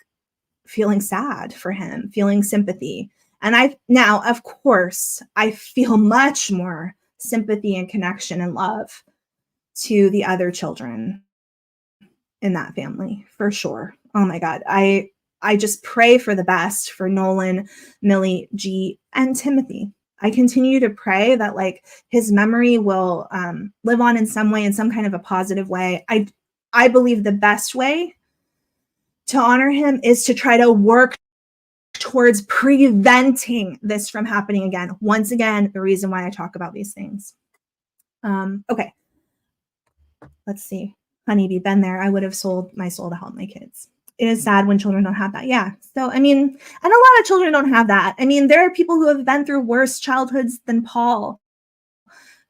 feeling sad for him, feeling sympathy. And now, of course, I feel much more sympathy and connection and love to the other children in that family, for sure. Oh my God. I just pray for the best for Nolan, Millie, G, and Timothy. I continue to pray that like his memory will live on in some way, in some kind of a positive way. I believe the best way to honor him is to try to work towards preventing this from happening again. Once again, the reason why I talk about these things. Okay. Let's see. Honeybee, been there. I would have sold my soul to help my kids. It is sad when children don't have that. Yeah. So, I mean, and a lot of children don't have that. I mean, there are people who have been through worse childhoods than Paul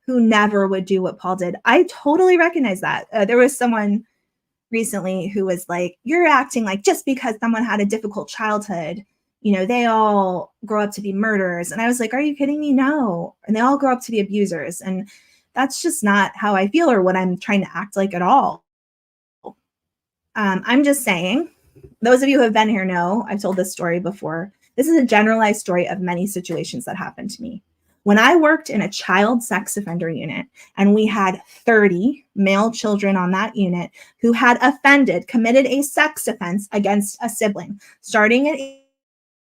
who never would do what Paul did. I totally recognize that. There was someone recently who was like, you're acting like just because someone had a difficult childhood, they all grow up to be murderers. And I was like, are you kidding me? No. And they all grow up to be abusers. And that's just not how I feel or what I'm trying to act like at all. I'm just saying, those of you who have been here know I've told this story before. This is a generalized story of many situations that happened to me. When I worked in a child sex offender unit and we had 30 male children on that unit who had committed a sex offense against a sibling, starting at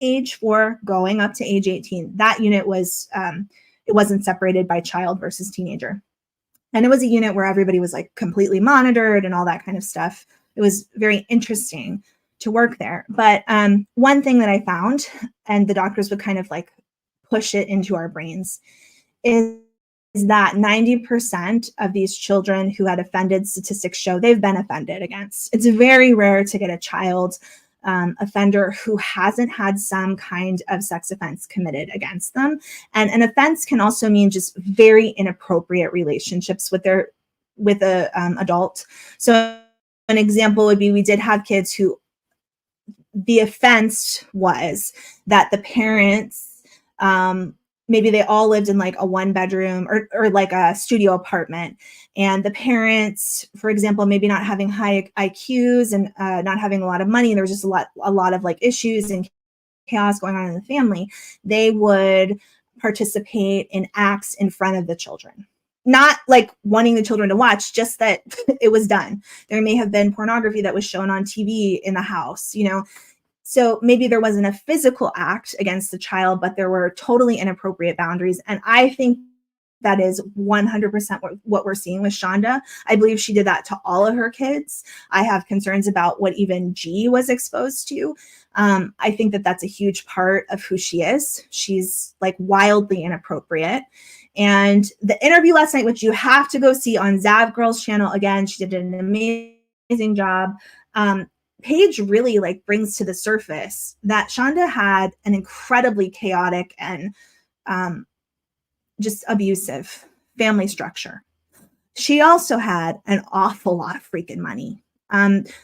age 4, going up to age 18. That unit was, it wasn't separated by child versus teenager. And it was a unit where everybody was like completely monitored and all that kind of stuff. It was very interesting to work there. But one thing that I found, and the doctors would kind of like push it into our brains, is that 90% of these children who had offended, statistics show they've been offended against. It's very rare to get a child offender who hasn't had some kind of sex offense committed against them. And an offense can also mean just very inappropriate relationships with a adult. So an example would be, we did have kids who the offense was that the parents, maybe they all lived in like a 1-bedroom or like a studio apartment. And the parents, for example, maybe not having high IQs and not having a lot of money, there was just a lot of like issues and chaos going on in the family. They would participate in acts in front of the children. Not like wanting the children to watch, just that it was done. There may have been pornography that was shown on TV in the house, So maybe there wasn't a physical act against the child, but there were totally inappropriate boundaries. And I think that is 100% what we're seeing with Shanda. I believe she did that to all of her kids. I have concerns about what even G was exposed to. I think that that's a huge part of who she is. She's like wildly inappropriate. And the interview last night, which you have to go see on Zav Girl's channel, again, she did an amazing job. Paige really like brings to the surface that Shanda had an incredibly chaotic and just abusive family structure. She also had an awful lot of freaking money.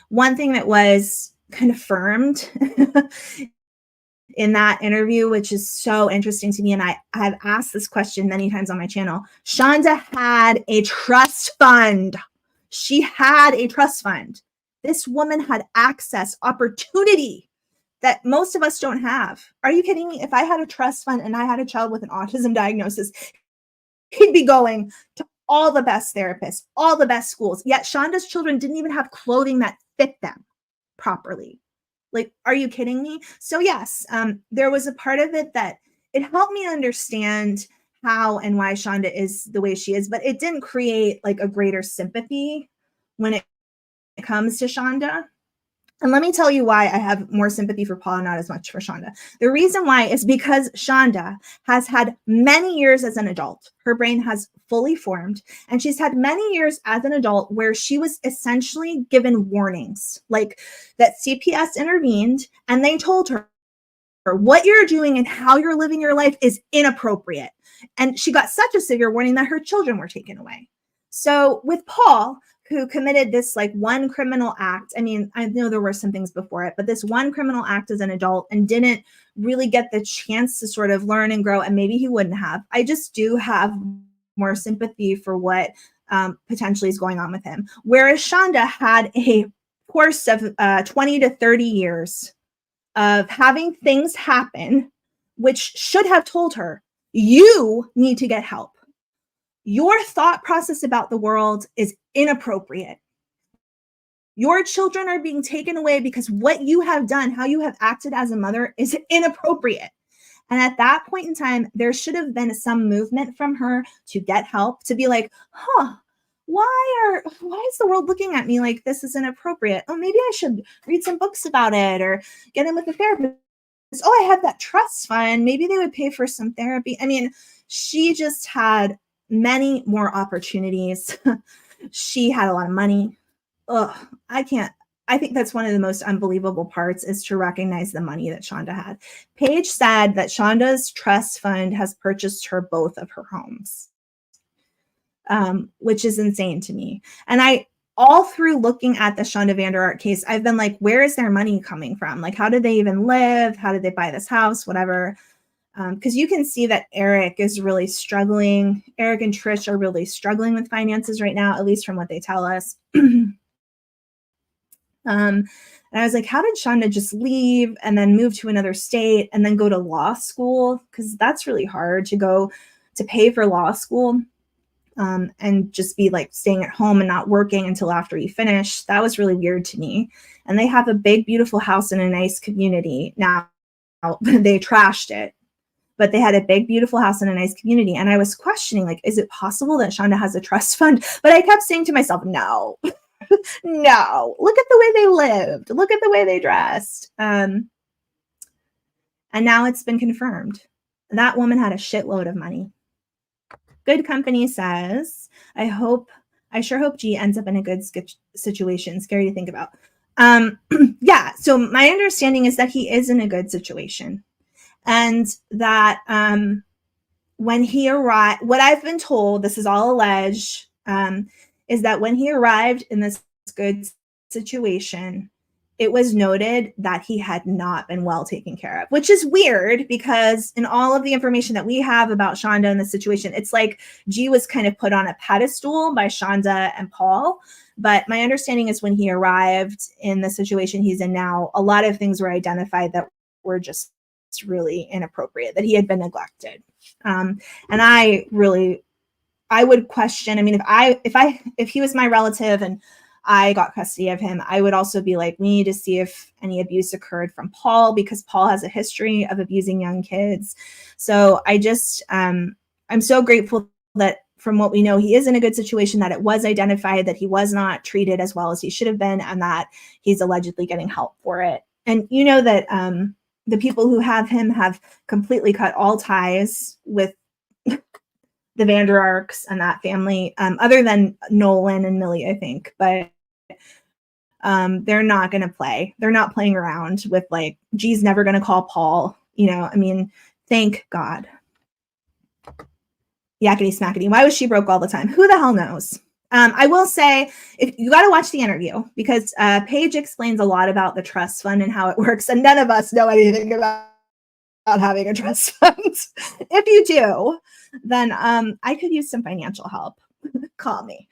One thing that was confirmed in that interview, which is so interesting to me, and I have asked this question many times on my channel, Shanda had a trust fund. She had a trust fund. This woman had access, opportunity that most of us don't have. Are you kidding me? If I had a trust fund and I had a child with an autism diagnosis, he'd be going to all the best therapists, all the best schools. Yet Shanda's children didn't even have clothing that fit them properly. Like, are you kidding me? So yes, there was a part of it that it helped me understand how and why Shanda is the way she is, but it didn't create like a greater sympathy when it comes to Shanda. And let me tell you why I have more sympathy for Paul and not as much for Shanda. The reason why is because Shanda has had many years as an adult. Her brain has fully formed, and she's had many years as an adult where she was essentially given warnings, like that CPS intervened and they told her what you're doing and how you're living your life is inappropriate. And she got such a severe warning that her children were taken away. So with Paul, who committed this like one criminal act. I mean, I know there were some things before it, but this one criminal act as an adult and didn't really get the chance to sort of learn and grow, and maybe he wouldn't have. I just do have more sympathy for what potentially is going on with him. Whereas Shanda had a course of 20 to 30 years of having things happen, which should have told her, you need to get help. Your thought process about the world is inappropriate. Your children are being taken away because what you have done, how you have acted as a mother, is inappropriate. And at that point in time, there should have been some movement from her to get help, to be like, why is the world looking at me like this is inappropriate? Oh, maybe I should read some books about it or get in with a therapist. Oh, I have that trust fund. Maybe they would pay for some therapy. I mean, she just had many more opportunities. She had a lot of money. I I think that's one of the most unbelievable parts, is to recognize the money that Shanda had. Paige said that Shanda's trust fund has purchased her both of her homes, which is insane to me. And all through looking at the Shanda Vanderark case, I've been like, where is their money coming from? Like, how did they even live? How did they buy this house? Whatever. Because you can see that Eric is really struggling. Eric and Trish are really struggling with finances right now, at least from what they tell us. And I was like, how did Shanda just leave and then move to another state and then go to law school? Because that's really hard to go to pay for law school. And just be like staying at home and not working until after you finish. That was really weird to me. And they have a big, beautiful house in a nice community. Now, they trashed it, but they had a big, beautiful house in a nice community. And I was questioning, like, is it possible that Shanda has a trust fund? But I kept saying to myself, no, no, look at the way they lived. Look at the way they dressed. And now it's been confirmed. That woman had a shitload of money. Good Company says, I sure hope G ends up in a good situation. Scary to think about. Yeah, so my understanding is that he is in a good situation. And that when he arrived, what I've been told, this is all alleged, is that when he arrived in this good situation, it was noted that he had not been well taken care of, which is weird because in all of the information that we have about Shanda and the situation, it's like G was kind of put on a pedestal by Shanda and Paul. But my understanding is when he arrived in the situation he's in now, a lot of things were identified that were just really inappropriate, that he had been neglected. And I would question, I mean, if he was my relative and I got custody of him, I would also be like, we need to see if any abuse occurred from Paul, because Paul has a history of abusing young kids. So I just, I'm so grateful that from what we know, he is in a good situation, that it was identified that he was not treated as well as he should have been, and that he's allegedly getting help for it. And you know that the people who have him have completely cut all ties with the Vanderarks and that family, other than Nolan and Millie, I think. But they're not going to play. They're not playing around with, like, G's never going to call Paul. You know, I mean, thank God. Yakety smackety. Why was she broke all the time? Who the hell knows? I will say, if you got to watch the interview, because Paige explains a lot about the trust fund and how it works, and none of us know anything about having a trust fund. If you do, then I could use some financial help. Call me.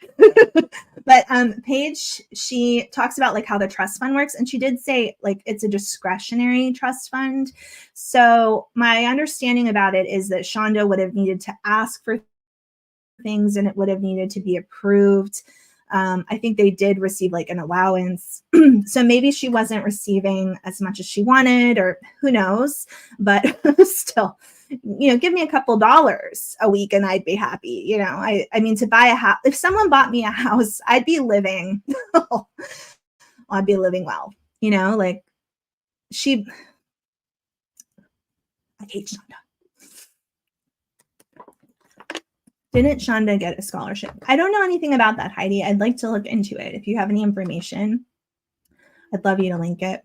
But Paige, she talks about like how the trust fund works, and she did say like it's a discretionary trust fund. So my understanding about it is that Shanda would have needed to ask for things, and it would have needed to be approved. I think they did receive like an allowance. So maybe she wasn't receiving as much as she wanted, or who knows, but still, you know, give me a couple dollars a week and I'd be happy. You know, I mean, to buy a house, if someone bought me a house, I'd be living, I'd be living well, you know, like I hate Shanda. Didn't Shanda get a scholarship? I don't know anything about that, Heidi. I'd like to look into it. If you have any information, I'd love you to link it.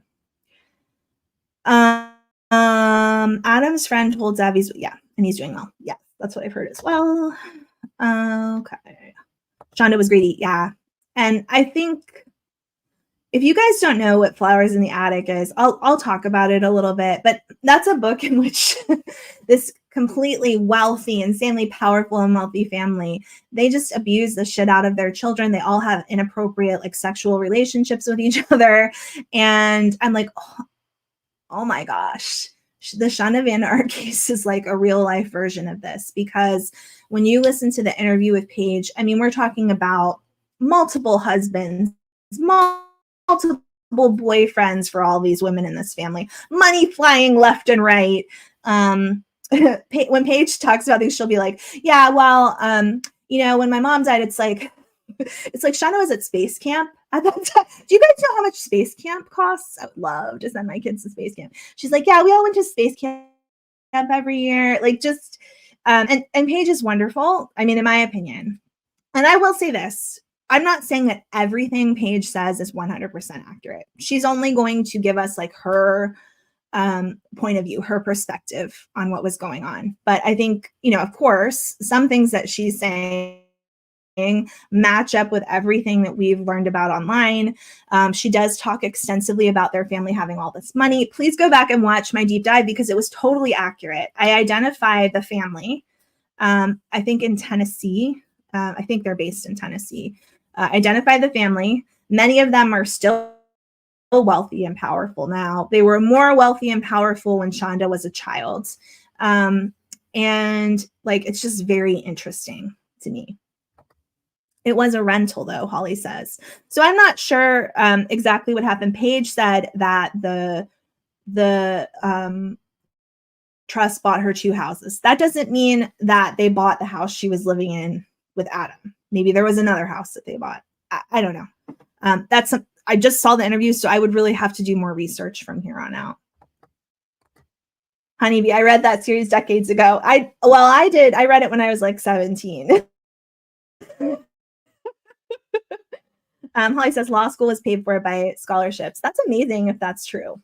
Adam's friend told Zav and he's doing well. Yeah, that's what I've heard as well. Okay. Shanda was greedy. Yeah. And I think if you guys don't know what Flowers in the Attic is, I'll talk about it a little bit, but that's a book in which this completely wealthy, insanely powerful and wealthy family, they just abuse the shit out of their children. They all have inappropriate like sexual relationships with each other. And I'm like, oh my gosh, the Shanda Vanderark case is like a real life version of this, because when you listen to the interview with Paige, I mean, we're talking about multiple husbands, multiple boyfriends for all these women in this family, money flying left and right. When Paige talks about things, she'll be like, yeah, well, you know, when my mom died, it's like Shanda was at space camp at that time. Do you guys know how much space camp costs? I would love to send my kids to space camp. She's like, yeah, we all went to space camp every year. Like, just, and Paige is wonderful. I mean, in my opinion. And I will say this, I'm not saying that everything Paige says is 100% accurate. She's only going to give us like her point of view, her perspective on what was going on. But I think, of course, some things that she's saying match up with everything that we've learned about online. She does talk extensively about their family having all this money. Please go back and watch my deep dive because it was totally accurate. I identified the family, I think in Tennessee. I think they're based in Tennessee. Identify the family. Many of them are still wealthy and powerful now. They were more wealthy and powerful when Shanda was a child. And like, it's just very interesting to me. It was a rental, though, Holly says. So I'm not sure exactly what happened. Paige said that the trust bought her 2 houses. That doesn't mean that they bought the house she was living in with Adam. Maybe there was another house that they bought. I don't know. I just saw the interview, so I would really have to do more research from here on out. Honeybee, I read that series decades ago. I did. I read it when I was like 17. Holly says law school was paid for by scholarships. That's amazing if that's true.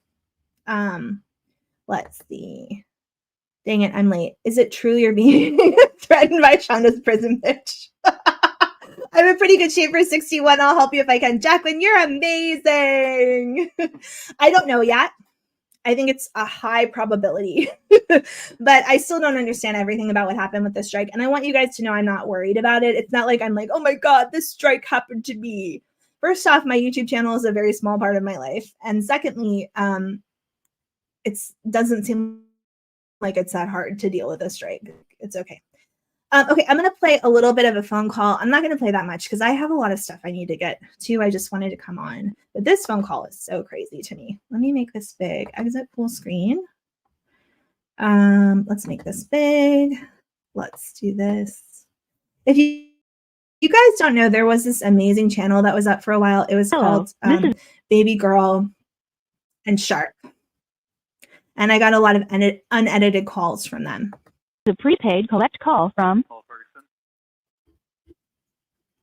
Let's see. Dang it, I'm late. Is it true you're being threatened by Shanda's prison bitch? I'm in pretty good shape for 61. I'll help you if I can. Jacqueline, you're amazing. I don't know yet. I think it's a high probability, but I still don't understand everything about what happened with the strike. And I want you guys to know I'm not worried about it. It's not like I'm like, oh my God, this strike happened to me. First off, my YouTube channel is a very small part of my life. And secondly, it doesn't seem like it's that hard to deal with a strike. It's okay. Okay, I'm going to play a little bit of a phone call. I'm not going to play that much because I have a lot of stuff I need to get to. I just wanted to come on. But this phone call is so crazy to me. Let me make this big. Exit full screen. Let's make this big. Let's do this. If you guys don't know, there was this amazing channel that was up for a while. It was called Baby Girl and Shark. And I got a lot of unedited calls from them. The prepaid collect call from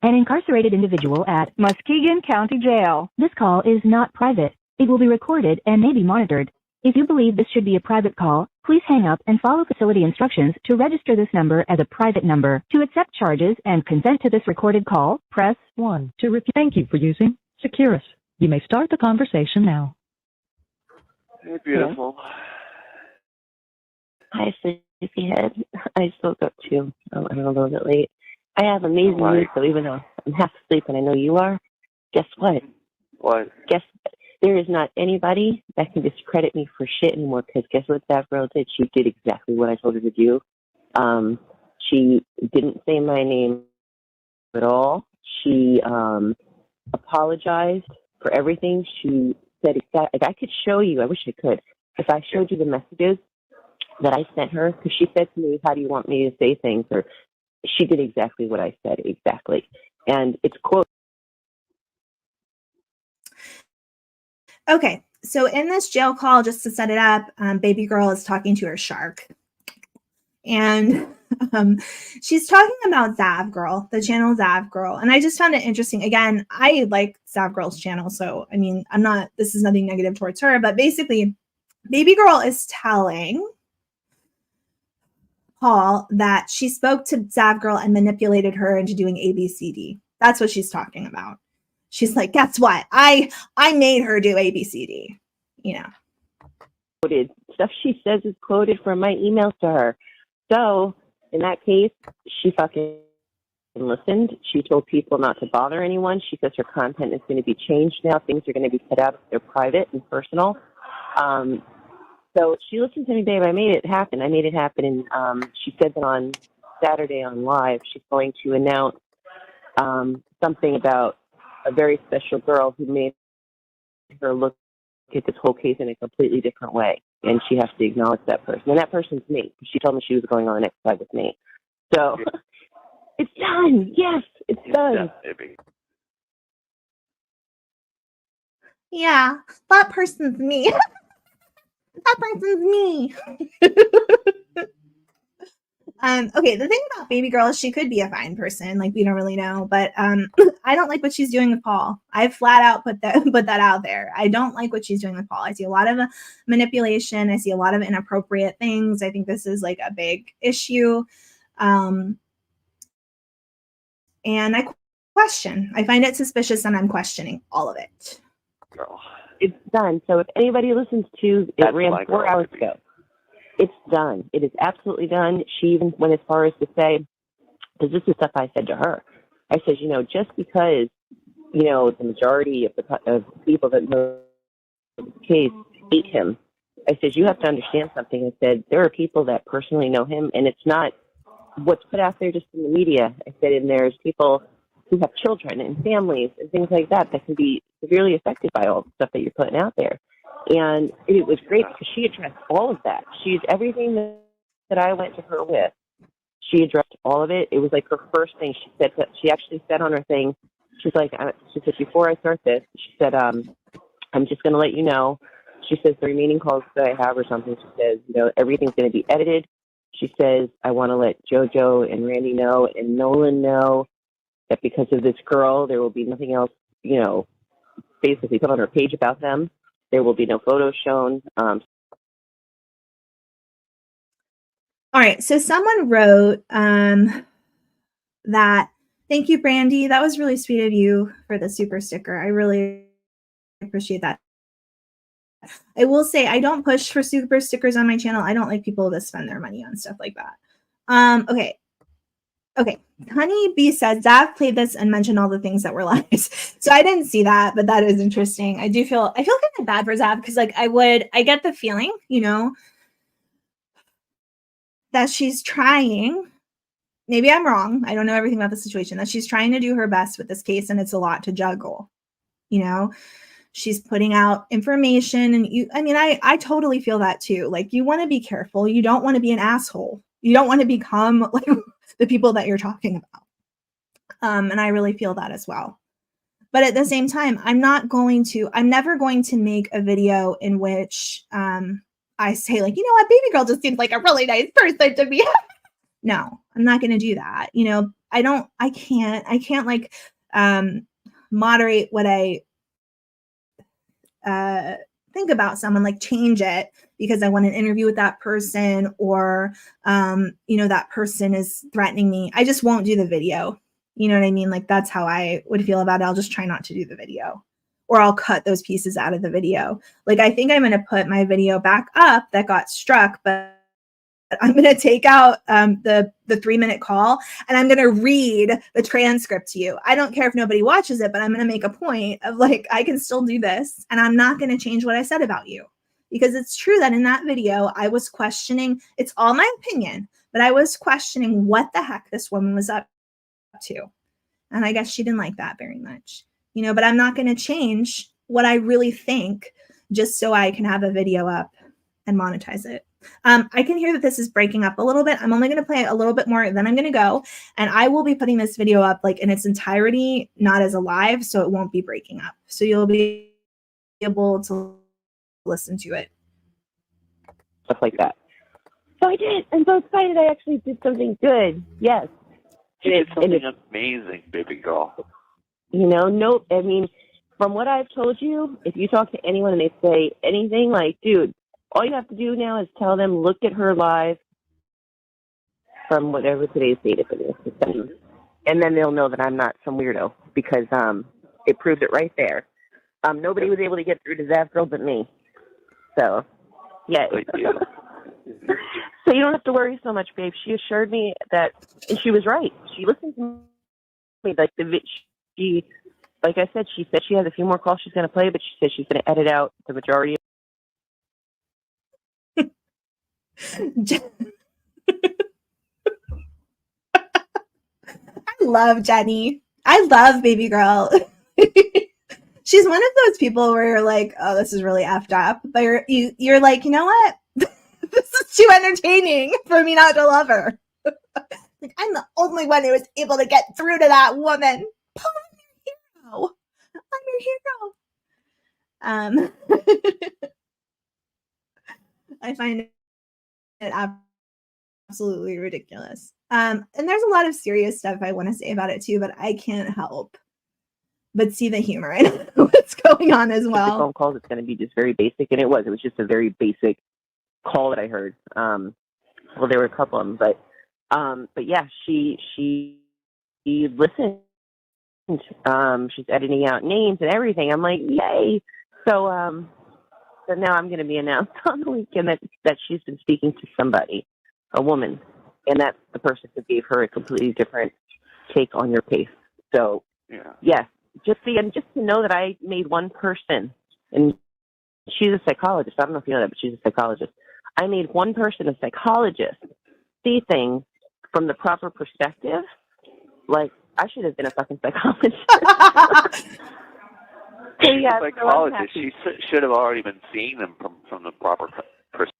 an incarcerated individual at Muskegon County Jail. This call is not private. It will be recorded and may be monitored. If you believe this should be a private call, please hang up and follow facility instructions to register this number as a private number. To accept charges and consent to this recorded call, press 1. To repeat. Thank you for using Securus. You may start the conversation now. Hey, beautiful. Hi, Sleepyhead. I spoke up too. I'm a little bit late. I have amazing news, so even though I'm half asleep and I know you are, guess what? What? There is not anybody that can discredit me for shit anymore, because guess what that girl did? She did exactly what I told her to do. She didn't say my name at all. She apologized for everything. She said exactly, if I could show you, I wish I could, if I showed you the messages that I sent her, because she said to me, how do you want me to say things? Or she did exactly what I said, exactly. And it's quote. Okay, so in this jail call, just to set it up, Baby Girl is talking to her shark. And she's talking about Zav Girl, the channel Zav Girl. And I just found it interesting. Again, I like Zav Girl's channel. So, I mean, this is nothing negative towards her, but basically, Baby Girl is telling Paul that she spoke to Zav Girl and manipulated her into doing ABCD. That's what she's talking about. She's like, guess what? I made her do ABCD. You know. Quoted. Stuff she says is quoted from my emails to her. So in that case, she fucking listened. She told people not to bother anyone. She says her content is going to be changed now. Things are going to be cut out if they're private and personal. So she listened to me, babe. I made it happen. And she said that on Saturday on Live, she's going to announce something about a very special girl who made her look at this whole case in a completely different way. And she has to acknowledge that person. And that person's me. She told me she was going on the next slide with me. So it's done. Yes, it's done. Baby. Yeah, that person's me. That person's me. Okay, the thing about baby girl is she could be a fine person. Like, we don't really know, but I don't like what she's doing with Paul. I flat out put that out there. I don't like what she's doing with Paul. I see a lot of manipulation. I see a lot of inappropriate things. I think this is like a big issue. And I find it suspicious, and I'm questioning all of it. Girl. It's done. So if anybody listens to it, ran 4 hours ago. It's done. It is absolutely done. She even went as far as to say, because this is stuff I said to her. I said, just because, the majority of the people that know the case hate him, I said, you have to understand something. I said, there are people that personally know him, and it's not what's put out there just in the media. I said, and there's people who have children and families and things like that that can be severely affected by all the stuff that you're putting out there. And it was great because she addressed all of that. She's everything that I went to her with. She addressed all of it. It was like her first thing. She said that she actually said on her thing, she said, before I start this, she said, I'm just going to let you know. She says the remaining calls that I have or something, she says, everything's going to be edited. She says, I want to let JoJo and Randy know and Nolan know that because of this girl, there will be nothing else, basically put on her page about them. There will be no photos shown. All right. So someone wrote that, thank you, Brandy. That was really sweet of you for the super sticker. I really appreciate that. I will say I don't push for super stickers on my channel. I don't like people to spend their money on stuff like that. Okay. Honey Bee says Zav played this and mentioned all the things that were lies. So I didn't see that, but that is interesting. I feel kind of bad for Zav because I get the feeling, that she's trying. Maybe I'm wrong. I don't know everything about the situation. That she's trying to do her best with this case, and it's a lot to juggle. She's putting out information, and I totally feel that too. Like, you want to be careful. You don't want to be an asshole. You don't want to become like the people that you're talking about. And I really feel that as well. But at the same time, I'm never going to make a video in which I say, like, baby girl just seems like a really nice person to me. No, I'm not going to do that. I can't like moderate what I think about someone, like change it because I want an interview with that person, or that person is threatening me. I just won't do the video. You know what I mean? Like, that's how I would feel about it. I'll just try not to do the video, or I'll cut those pieces out of the video. Like, I think I'm going to put my video back up that got struck, but I'm going to take out the 3-minute call, and I'm going to read the transcript to you. I don't care if nobody watches it, but I'm going to make a point of, like, I can still do this, and I'm not going to change what I said about you, because it's true that in that video, I was questioning, it's all my opinion, but I was questioning what the heck this woman was up to. And I guess she didn't like that very much, but I'm not going to change what I really think just so I can have a video up and monetize it. I can hear that this is breaking up a little bit. I'm only going to play it a little bit more, then I'm going to go. And I will be putting this video up like in its entirety, not as a live, so it won't be breaking up. So you'll be able to listen to it. Stuff like that. So I did. I'm so excited I actually did something good. Yes. You did something amazing, baby girl. Nope. I mean, from what I've told you, if you talk to anyone and they say anything like, dude, all you have to do now is tell them, look at her live from whatever today's date is, and then they'll know that I'm not some weirdo, because it proves it right there. Nobody was able to get through to Zav Girl but me. So, yeah. So you don't have to worry so much, babe. She assured me that, and she was right. She listened to me. Like I said, she said she has a few more calls she's going to play, but she said she's going to edit out the majority. I love Jenny. I love baby girl. She's one of those people where you're like, oh, this is really effed up. But you're like, you know what? This is too entertaining for me not to love her. Like, I'm the only one who was able to get through to that woman. Paul, I'm your hero. I find it absolutely ridiculous. And there's a lot of serious stuff I want to say about it too, but I can't help but see the humor in what's going on as The well. phone calls, it's going to be just very basic, and it was just a very basic call that I heard. Well, there were a couple of them, but yeah, she listened. She's editing out names and everything. I'm like, yay! So now I'm going to be announced on the weekend that she's been speaking to somebody, a woman, and that's the person who gave her a completely different take on your case. So yes, just to know that I made one person, and she's a psychologist. I don't know if you know that, but she's a psychologist. I made one person, a psychologist, see things from the proper perspective. Like, I should have been a fucking psychologist. So, yeah, psychologist, she should have already been seeing them from the proper perspective.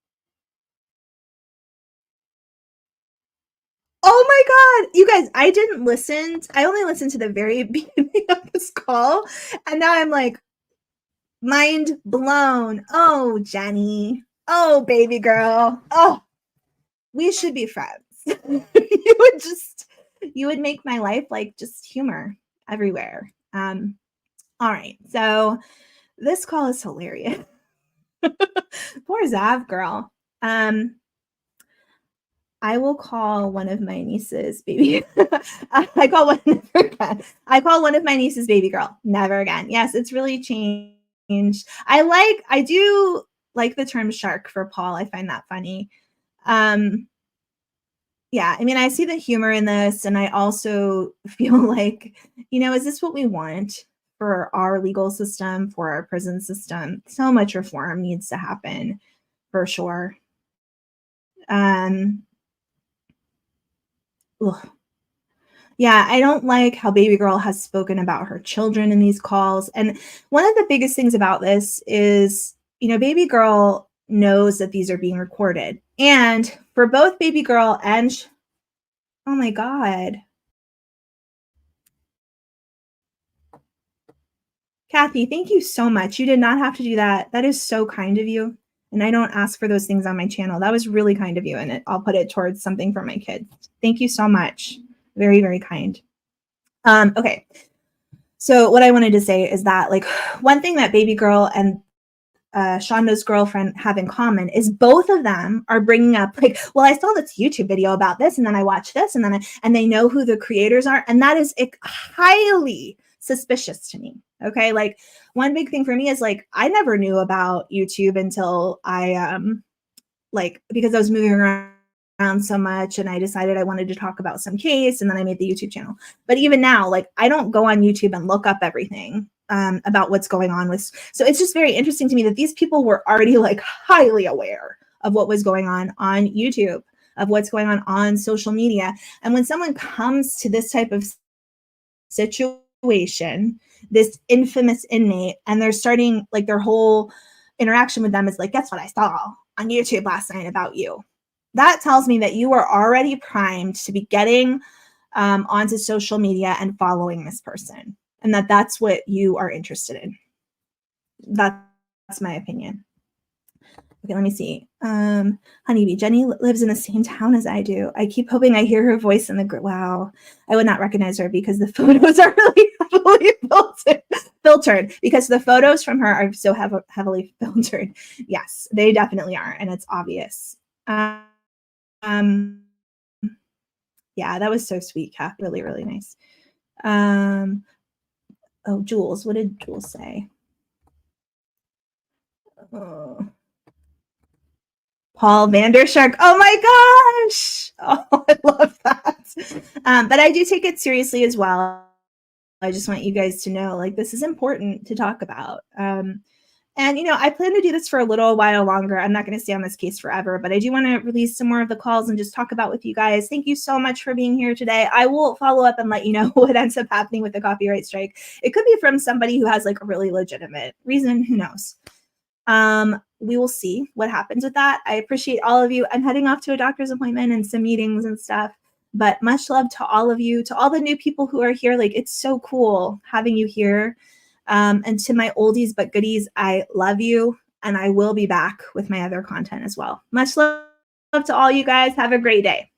Oh my God, you guys, I didn't listen. I only listened to the very beginning of this call, and now I'm like, mind blown. Oh, Jenny. Oh, baby girl. Oh, we should be friends. You would make my life like just humor everywhere. All right. So this call is hilarious. Poor Zav girl. I will call one of my nieces baby. I call one of my nieces baby girl. Never again. Yes, it's really changed. I do like the term shark for Paul. I find that funny. Yeah, I mean, I see the humor in this, and I also feel like, is this what we want for our legal system, for our prison system? So much reform needs to happen, for sure. Yeah, I don't like how baby girl has spoken about her children in these calls. And one of the biggest things about this is, baby girl knows that these are being recorded. And for both baby girl and oh my God. Kathy, thank you so much. You did not have to do that. That is so kind of you. And I don't ask for those things on my channel. That was really kind of you. And I'll put it towards something for my kids. Thank you so much. Very, very kind. Okay. So what I wanted to say is that, like, one thing that baby girl and Shanda's girlfriend have in common is both of them are bringing up, like, well, I saw this YouTube video about this, and then I watched this, and then and they know who the creators are, and that is highly suspicious to me. Okay, like, one big thing for me is, like, I never knew about YouTube until I because I was moving around so much, and I decided I wanted to talk about some case, and then I made the YouTube channel. But even now, like, I don't go on YouTube and look up everything about what's going on with. So it's just very interesting to me that these people were already, like, highly aware of what was going on YouTube, of what's going on social media. And when someone comes to this type of situation, this infamous inmate, and they're starting, like, their whole interaction with them is like, guess what I saw on YouTube last night about you. That tells me that you are already primed to be getting onto social media and following this person, and that's what you are interested in. That's my opinion. Okay, let me see. Honeybee, Jenny lives in the same town as I do. I keep hoping I hear her voice in the group. Wow. I would not recognize her because the photos are really heavily filtered, because the photos from her are so heavily filtered. Yes, they definitely are, and it's obvious. Yeah, that was so sweet, Kat. Really, really nice. Oh, Jules, what did Jules say? Oh. Paul Vanderark. Oh my gosh. Oh, I love that. But I do take it seriously as well. I just want you guys to know, like, this is important to talk about. And, I plan to do this for a little while longer. I'm not going to stay on this case forever, but I do want to release some more of the calls and just talk about with you guys. Thank you so much for being here today. I will follow up and let you know what ends up happening with the copyright strike. It could be from somebody who has, like, a really legitimate reason. Who knows? We will see what happens with that. I appreciate all of you. I'm heading off to a doctor's appointment and some meetings and stuff, but much love to all of you, to all the new people who are here. Like, it's so cool having you here. And to my oldies but goodies, I love you, and I will be back with my other content as well. Much love to all you guys. Have a great day.